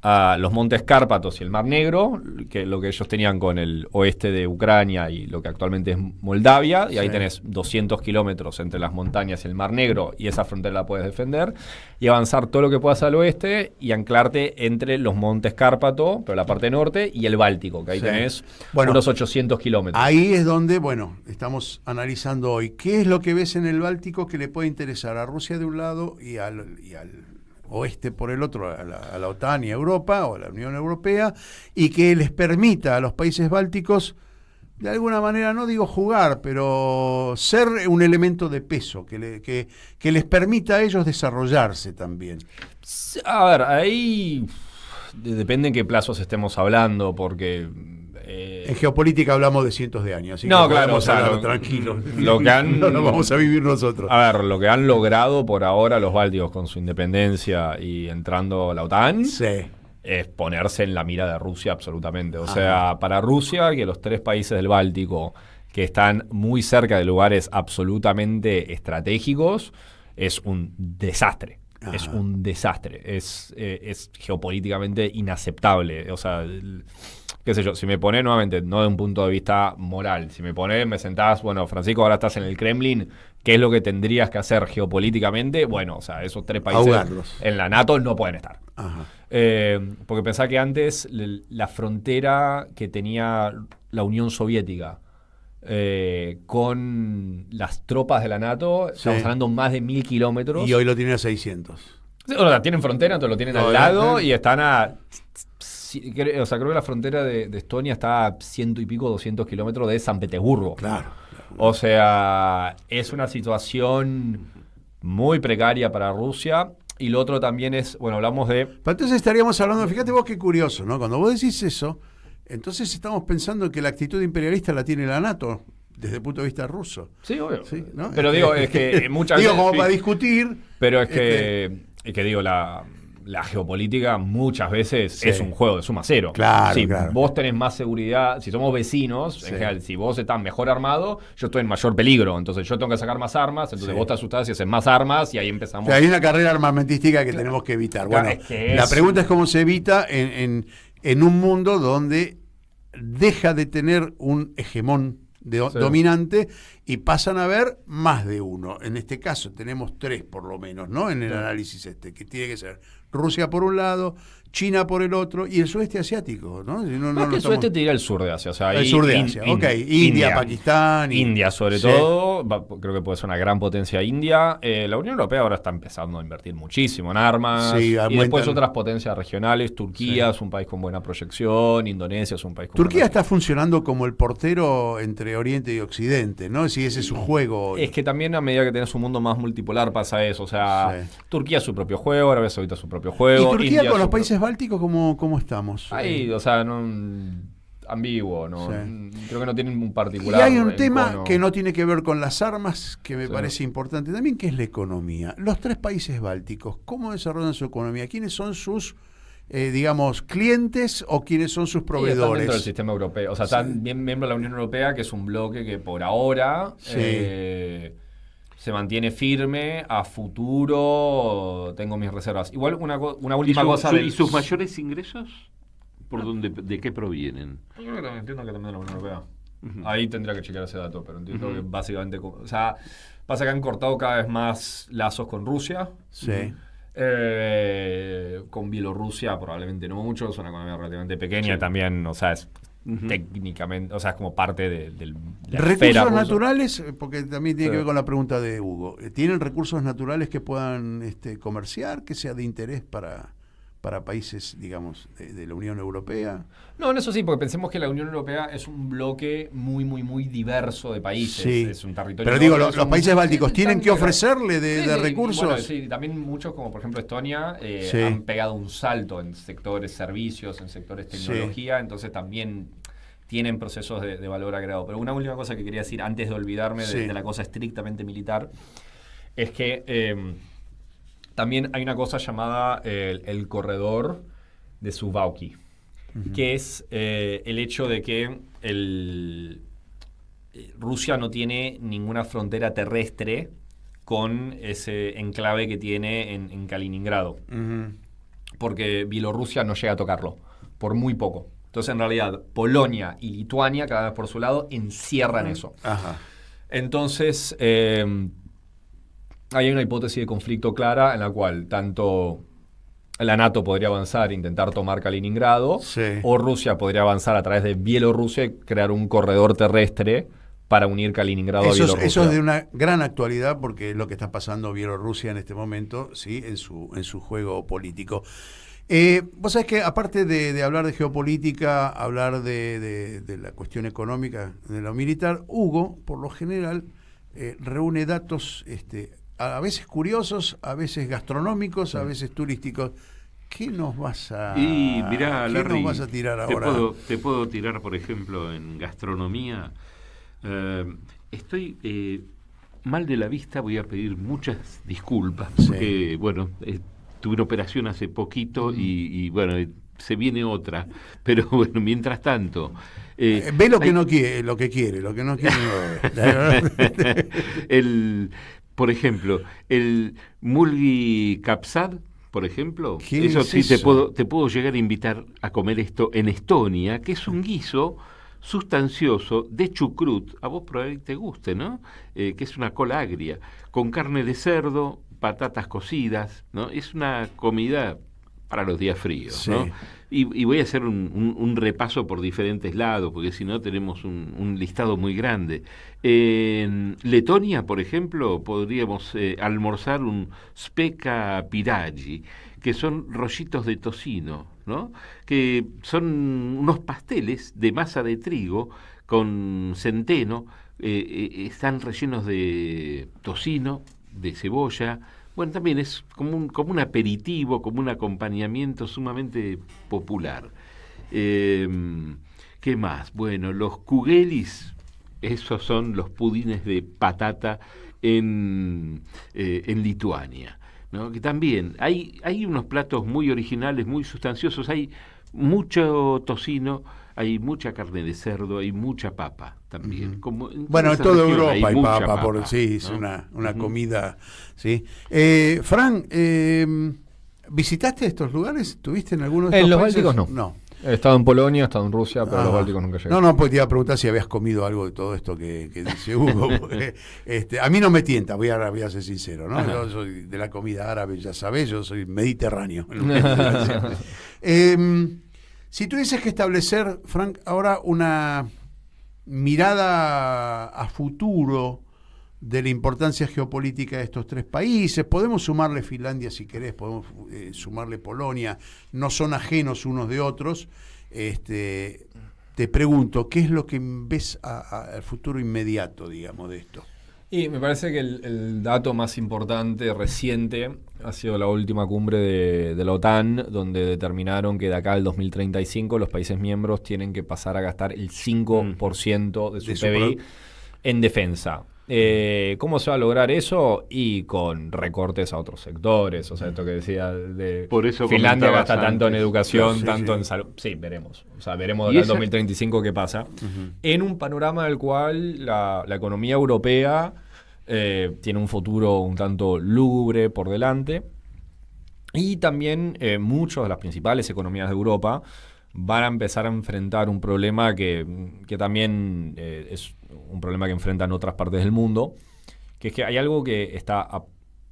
a los montes Cárpatos y el Mar Negro, que lo que ellos tenían con el oeste de Ucrania y lo que actualmente es Moldavia, y ahí tenés 200 kilómetros entre las montañas y el Mar Negro, y esa frontera la puedes defender, y avanzar todo lo que puedas al oeste y anclarte entre los montes Cárpato, pero la parte norte, y el Báltico, que ahí tenés unos 800 kilómetros. Ahí es donde, estamos analizando hoy, ¿qué es lo que ves en el Báltico que le puede interesar a Rusia de un lado y al oeste por el otro, a la OTAN y a Europa, o a la Unión Europea, y que les permita a los países bálticos, de alguna manera, no digo jugar, pero ser un elemento de peso, que les permita a ellos desarrollarse también? A ver, ahí depende en qué plazos estemos hablando, porque... en geopolítica hablamos de cientos de años, así no, que claro, tranquilos. Lo que han, no lo vamos a vivir nosotros. A ver, lo que han logrado por ahora los bálticos con su independencia y entrando a la OTAN es ponerse en la mira de Rusia absolutamente. O sea, para Rusia, que los 3 países del Báltico que están muy cerca de lugares absolutamente estratégicos, es un desastre. Es un desastre. Es geopolíticamente inaceptable. O sea... qué sé yo, si me pones nuevamente, no de un punto de vista moral, si me sentás, Francisco, ahora estás en el Kremlin, ¿qué es lo que tendrías que hacer geopolíticamente? Bueno, o sea, esos 3 países en la NATO no pueden estar. Porque pensá que antes la frontera que tenía la Unión Soviética con las tropas de la NATO, estamos hablando más de 1000 kilómetros. Y hoy lo tienen a 600. O sea, tienen frontera, entonces lo tienen al lado y están a... O sea, creo que la frontera de Estonia está a 100 y pico, 200 kilómetros de San Petersburgo. Claro. O sea, es una situación muy precaria para Rusia. Y lo otro también es, hablamos de... Pero entonces estaríamos hablando, fíjate vos qué curioso, ¿no? Cuando vos decís eso, entonces estamos pensando que la actitud imperialista la tiene la NATO, desde el punto de vista ruso. Sí, obvio. ¿Sí? ¿No? Pero digo, es que muchas veces... Digo, como para discutir... Pero es que digo, la geopolítica muchas veces es un juego de suma cero. Claro, si vos tenés más seguridad, si somos vecinos, en general, si vos estás mejor armado, yo estoy en mayor peligro. Entonces yo tengo que sacar más armas, entonces vos te asustás y haces más armas y ahí empezamos. O sea, hay una carrera armamentística que tenemos que evitar. Bueno, la pregunta es cómo se evita en un mundo donde deja de tener un hegemón dominante y pasan a haber más de uno. En este caso tenemos 3 por lo menos, ¿no? En el análisis que tiene que ser Rusia por un lado, China por el otro y el sudeste asiático, ¿no? El sudeste te dirá el sur de Asia. O sea, el sur de Asia, India, Pakistán. India sobre todo, creo que puede ser una gran potencia India. La Unión Europea ahora está empezando a invertir muchísimo en armas. Y después otras potencias regionales. Turquía es un país con buena proyección, Indonesia es un país con Turquía está funcionando como el portero entre Oriente y Occidente, ¿no? Si ese es su juego. Es que también a medida que tenés un mundo más multipolar pasa eso. O sea, Turquía es su propio juego, Arabia Saudita es su propio juego. ¿Y Turquía India con los países bálticos cómo estamos? Ahí, o sea, ambiguo, ¿no? Creo que no tienen un particular. Y hay un tema que no tiene que ver con las armas, que me parece importante también, que es la economía. Los 3 países bálticos, ¿cómo desarrollan su economía? ¿Quiénes son sus, clientes o quiénes son sus proveedores? Están dentro del sistema europeo. O sea, están bien miembros de la Unión Europea, que es un bloque que por ahora... se mantiene firme, a futuro tengo mis reservas. Igual una última cosa... ¿Y sus mayores ingresos? ¿De qué provienen? Yo creo que entiendo que también de la Unión Europea. Ahí tendría que chequear ese dato, pero entiendo que básicamente... O sea, pasa que han cortado cada vez más lazos con Rusia. Sí. Con Bielorrusia probablemente no mucho, es una economía relativamente pequeña también, o sea, es... técnicamente, o sea, es como parte de la recursos naturales, porque también tiene que ver con la pregunta de Hugo. ¿Tienen recursos naturales que puedan comerciar, que sea de interés para países, digamos, de la Unión Europea? No, en eso sí, porque pensemos que la Unión Europea es un bloque muy, muy, muy diverso de países. Sí. Es un territorio... Pero digo, los países bálticos tienen que ofrecerle de recursos. Bueno, sí, también muchos, como por ejemplo Estonia, han pegado un salto en sectores servicios, en sectores tecnología, entonces también tienen procesos de valor agregado. Pero una última cosa que quería decir, antes de olvidarme de la cosa estrictamente militar, es que... también hay una cosa llamada el corredor de Suwałki, que es el hecho de que Rusia no tiene ninguna frontera terrestre con ese enclave que tiene en Kaliningrado. porque Bielorrusia no llega a tocarlo, por muy poco. Entonces, en realidad, Polonia y Lituania, cada vez por su lado, encierran eso. Ajá. Entonces, hay una hipótesis de conflicto clara en la cual tanto la NATO podría avanzar e intentar tomar Kaliningrado, o Rusia podría avanzar a través de Bielorrusia y crear un corredor terrestre para unir Kaliningrado a Bielorrusia. Eso es de una gran actualidad porque es lo que está pasando Bielorrusia en este momento, ¿sí? en su juego político. Vos sabés que aparte de hablar de geopolítica, hablar de la cuestión económica, de lo militar, Hugo, por lo general, reúne datos a veces curiosos, a veces gastronómicos, a veces turísticos. ¿Qué nos vas a, mirá, Larry, nos vas a tirar ahora? Te puedo tirar, por ejemplo, en gastronomía. Estoy mal de la vista, voy a pedir muchas disculpas, porque, bueno, tuve una operación hace poquito y bueno, se viene otra. Pero bueno, mientras tanto... ve lo que no quiere, lo que quiere, lo que no quiere no ve. Por ejemplo, el mulgi kapsad, por ejemplo, eso sí eso? te puedo llegar a invitar a comer esto en Estonia, que es un guiso sustancioso de chucrut, a vos probablemente te guste, ¿no? Que es una cola agria, con carne de cerdo, patatas cocidas, ¿no? Es una comida para los días fríos, ¿no? Y voy a hacer un repaso por diferentes lados, porque si no tenemos un listado muy grande. En Letonia, por ejemplo, podríamos almorzar un speka piragi, que son rollitos de tocino, ¿no? Que son unos pasteles de masa de trigo con centeno, están rellenos de tocino, de cebolla. Bueno, también es como un aperitivo, como un acompañamiento sumamente popular. ¿Qué más? Bueno, los kugelis, esos son los pudines de patata en Lituania, ¿no? Que también hay unos platos muy originales, muy sustanciosos, hay mucho tocino, hay mucha carne de cerdo, hay mucha papa también. Como bueno, en toda Europa hay papa, papa, sí, es una comida, ¿sí? Fran, ¿visitaste estos lugares? ¿Tuviste en alguno de estos países? En los Bálticos no. He estado en Polonia, he estado en Rusia, pero los Bálticos nunca llegué. No, pues te iba a preguntar si habías comido algo de todo esto que dice Hugo. Porque, a mí no me tienta, voy a ser sincero, ¿no? Yo soy de la comida árabe, ya sabés, yo soy mediterráneo. Si tuvieses que establecer, Frank, ahora una mirada a futuro de la importancia geopolítica de estos tres países, podemos sumarle Finlandia si querés, podemos sumarle Polonia, no son ajenos unos de otros. Te pregunto, ¿qué es lo que ves al futuro inmediato, digamos, de esto? Y me parece que el dato más importante reciente ha sido la última cumbre de la OTAN, donde determinaron que de acá al 2035 los países miembros tienen que pasar a gastar el 5% de su PBI en defensa. ¿Cómo se va a lograr eso? Y con recortes a otros sectores, o sea, esto que decía de por eso Finlandia gasta tanto en educación, sí, tanto en salud. Sí, veremos. O sea, veremos de acá al 2035 qué pasa. En un panorama del cual la economía europea tiene un futuro un tanto lúgubre por delante. Y también muchas de las principales economías de Europa van a empezar a enfrentar un problema que también es un problema que enfrentan otras partes del mundo, que es que hay algo que está a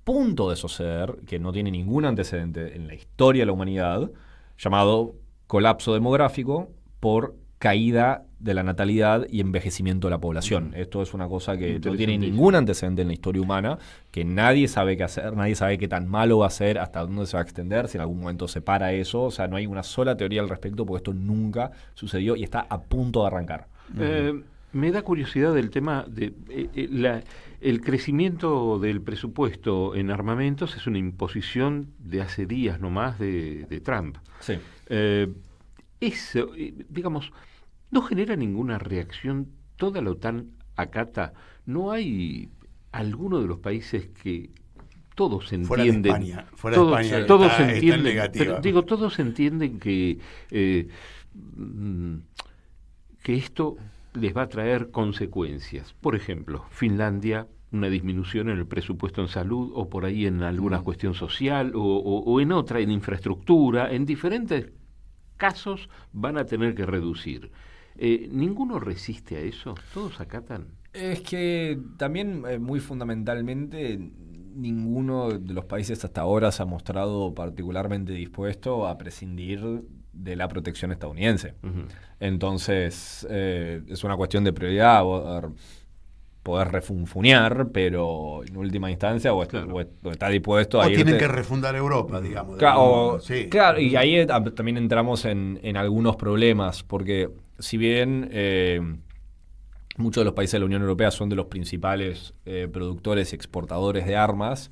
punto de suceder, que no tiene ningún antecedente en la historia de la humanidad, llamado colapso demográfico por caída de la natalidad y envejecimiento de la población. Esto es una cosa que no tiene ningún antecedente en la historia humana, que nadie sabe qué hacer, nadie sabe qué tan malo va a ser, hasta dónde se va a extender, si en algún momento se para eso. O sea, no hay una sola teoría al respecto porque esto nunca sucedió y está a punto de arrancar. Me da curiosidad el tema de el crecimiento del presupuesto en armamentos. Es una imposición de hace días nomás de Trump. Sí. Eso, digamos, no genera ninguna reacción. Toda la OTAN acata. No hay alguno de los países que todos entienden. Fuera de España, todos está entienden. negativa. Pero, todos entienden que esto les va a traer consecuencias. Por ejemplo, Finlandia una disminución en el presupuesto en salud o por ahí en alguna cuestión social o en otra, en infraestructura, en diferentes casos van a tener que reducir. ¿Ninguno resiste a eso? ¿Todos acatan? Es que también muy fundamentalmente ninguno de los países hasta ahora se ha mostrado particularmente dispuesto a prescindir de la protección estadounidense. Uh-huh. Entonces es una cuestión de prioridad poder refunfunear, pero en última instancia o está dispuesto a irte. Tienen que refundar Europa, digamos. Claro, claro, y ahí también entramos en algunos problemas, porque si bien muchos de los países de la Unión Europea son de los principales productores y exportadores de armas,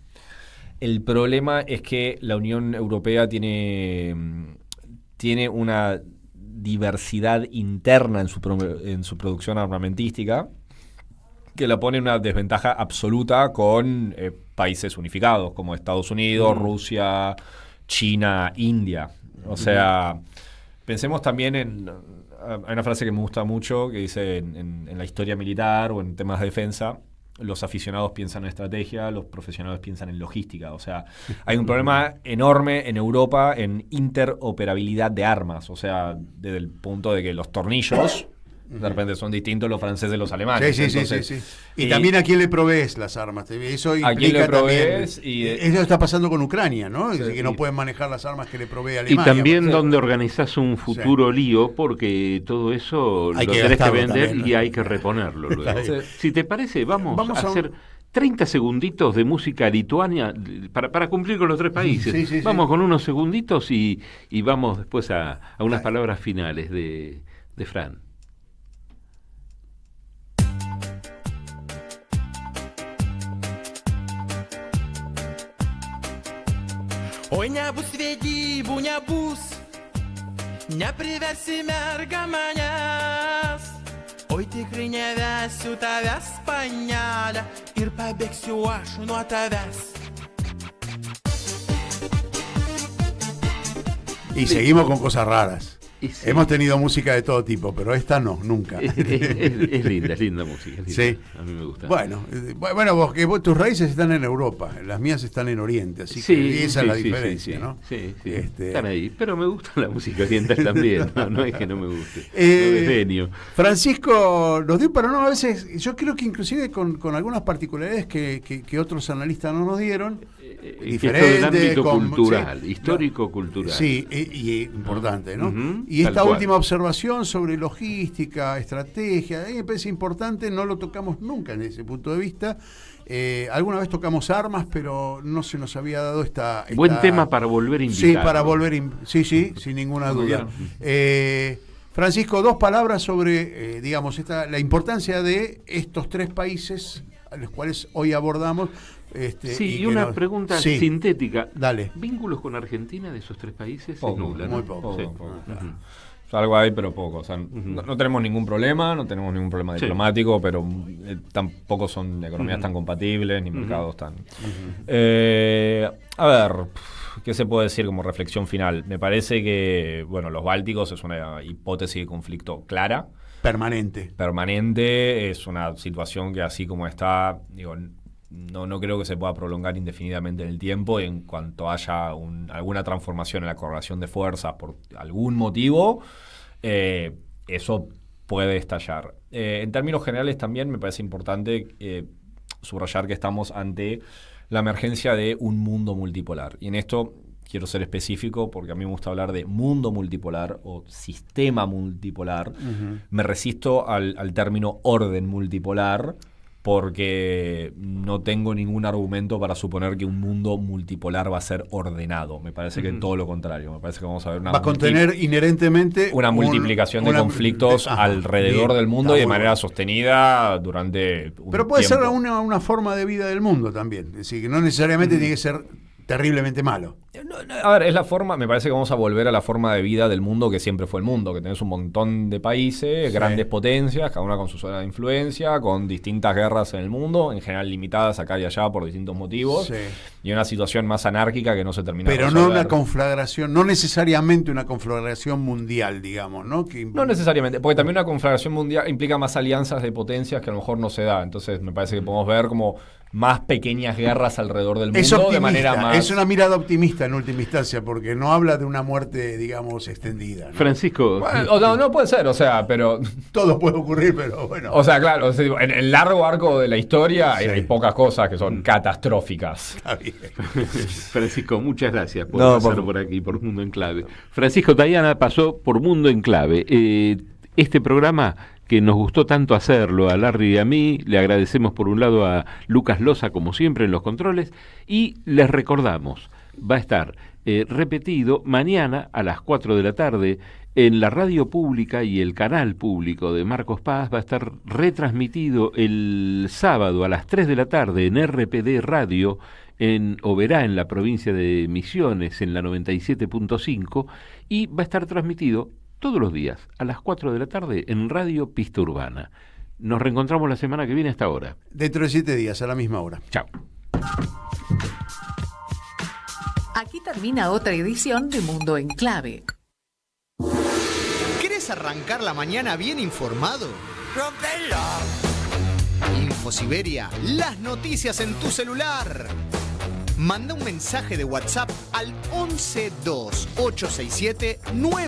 el problema es que la Unión Europea tiene una diversidad interna en su producción armamentística que la pone en una desventaja absoluta con países unificados como Estados Unidos, Rusia, China, India. O sea, pensemos también hay una frase que me gusta mucho que dice en la historia militar o en temas de defensa, los aficionados piensan en estrategia, los profesionales piensan en logística. O sea, hay un problema enorme en Europa en interoperabilidad de armas. O sea, desde el punto de que los tornillos de repente son distintos los franceses de los alemanes. Sí. Y también a quién le provees las armas. Eso implica a quién le provees eso está pasando con Ucrania, ¿no? Es decir, que no pueden manejar las armas que le provee Alemania. Y también donde organizás un futuro lío, porque todo eso lo tenés que vender también, ¿no? Y hay que reponerlo luego. Si te parece, vamos a hacer 30 segunditos de música lituania para cumplir con los 3 países. Vamos con unos segunditos y vamos después a unas palabras finales de Fran. Oi, nebus vedybų nebus, nepriversi merga manęs. Oi, tikrai nevesiu tavęs, panelė, ir pabėgsiu aš nuo tavęs. Y seguimos con cosas raras. Sí. Hemos tenido música de todo tipo, pero esta no, nunca. Es linda música. Es linda. Sí. A mí me gusta. Bueno, tus raíces están en Europa, las mías están en Oriente, así que esa es la diferencia, ¿no? Sí. Están ahí, pero me gusta la música oriental también, no es que no me guste. No desdeño. Francisco nos dio un panorama a veces, yo creo que inclusive con algunas particularidades que otros analistas no nos dieron. Diferente, ámbito cultural, histórico-cultural. Sí, y importante, ¿no? Uh-huh, y esta última observación sobre logística, estrategia, me parece importante, no lo tocamos nunca en ese punto de vista. Alguna vez tocamos armas, pero no se nos había dado esta... Buen tema para volver a invitar. Sí, para volver sí, sin ninguna duda. Francisco, 2 palabras sobre, la importancia de estos 3 países a los cuales hoy abordamos. Y una pregunta sintética. Dale. ¿Vínculos con Argentina de esos 3 países? Poco, es nula, ¿no? Muy poco. Algo hay, pero poco. O sea, no tenemos ningún problema, diplomático, pero tampoco son economías tan compatibles, ni mercados tan... A ver, ¿qué se puede decir como reflexión final? Me parece que, los bálticos es una hipótesis de conflicto clara. Permanente, es una situación que así como está, no creo que se pueda prolongar indefinidamente en el tiempo. En cuanto haya alguna transformación en la correlación de fuerzas por algún motivo, eso puede estallar. En términos generales también me parece importante subrayar que estamos ante la emergencia de un mundo multipolar. Y en esto quiero ser específico porque a mí me gusta hablar de mundo multipolar o sistema multipolar. Uh-huh. Me resisto al término orden multipolar porque no tengo ningún argumento para suponer que un mundo multipolar va a ser ordenado. Me parece que todo lo contrario. Me parece que vamos a ver va a contener inherentemente una multiplicación de conflictos alrededor del mundo y de manera sostenida durante un Pero puede tiempo. ser una forma de vida del mundo también. Es decir, que no necesariamente tiene que ser terriblemente malo. A ver, es la forma, me parece que vamos a volver a la forma de vida del mundo que siempre fue el mundo, que tenés un montón de países, grandes potencias, cada una con su zona de influencia, con distintas guerras en el mundo, en general limitadas acá y allá por distintos motivos, y una situación más anárquica que no se termina de resolver. Pero no una conflagración, no necesariamente una conflagración mundial, digamos, ¿no? No necesariamente, porque también una conflagración mundial implica más alianzas de potencias que a lo mejor no se da, entonces me parece que podemos ver como más pequeñas guerras alrededor del mundo de manera más... Es una mirada optimista en última instancia, porque no habla de una muerte, digamos, extendida, ¿no? Francisco... Bueno, no puede ser, o sea, pero... Todo puede ocurrir, pero bueno. O sea, claro, en el largo arco de la historia hay pocas cosas que son catastróficas. Está bien. Francisco, muchas gracias por pasar por aquí, por Mundo en Clave. Francisco Tayana pasó por Mundo en Clave. Este programa que nos gustó tanto hacerlo, a Larry y a mí, le agradecemos por un lado a Lucas Loza, como siempre, en los controles, y les recordamos, va a estar repetido mañana a las 4 de la tarde en la radio pública y el canal público de Marcos Paz, va a estar retransmitido el sábado a las 3 de la tarde en RPD Radio, en Oberá, en la provincia de Misiones, en la 97.5, y va a estar transmitido todos los días, a las 4 de la tarde, en Radio Pista Urbana. Nos reencontramos la semana que viene a esta hora. Dentro de 7 días, a la misma hora. Chao. Aquí termina otra edición de Mundo en Clave. ¿Querés arrancar la mañana bien informado? Infosiberia, las noticias en tu celular. Manda un mensaje de WhatsApp al 11 2 867 9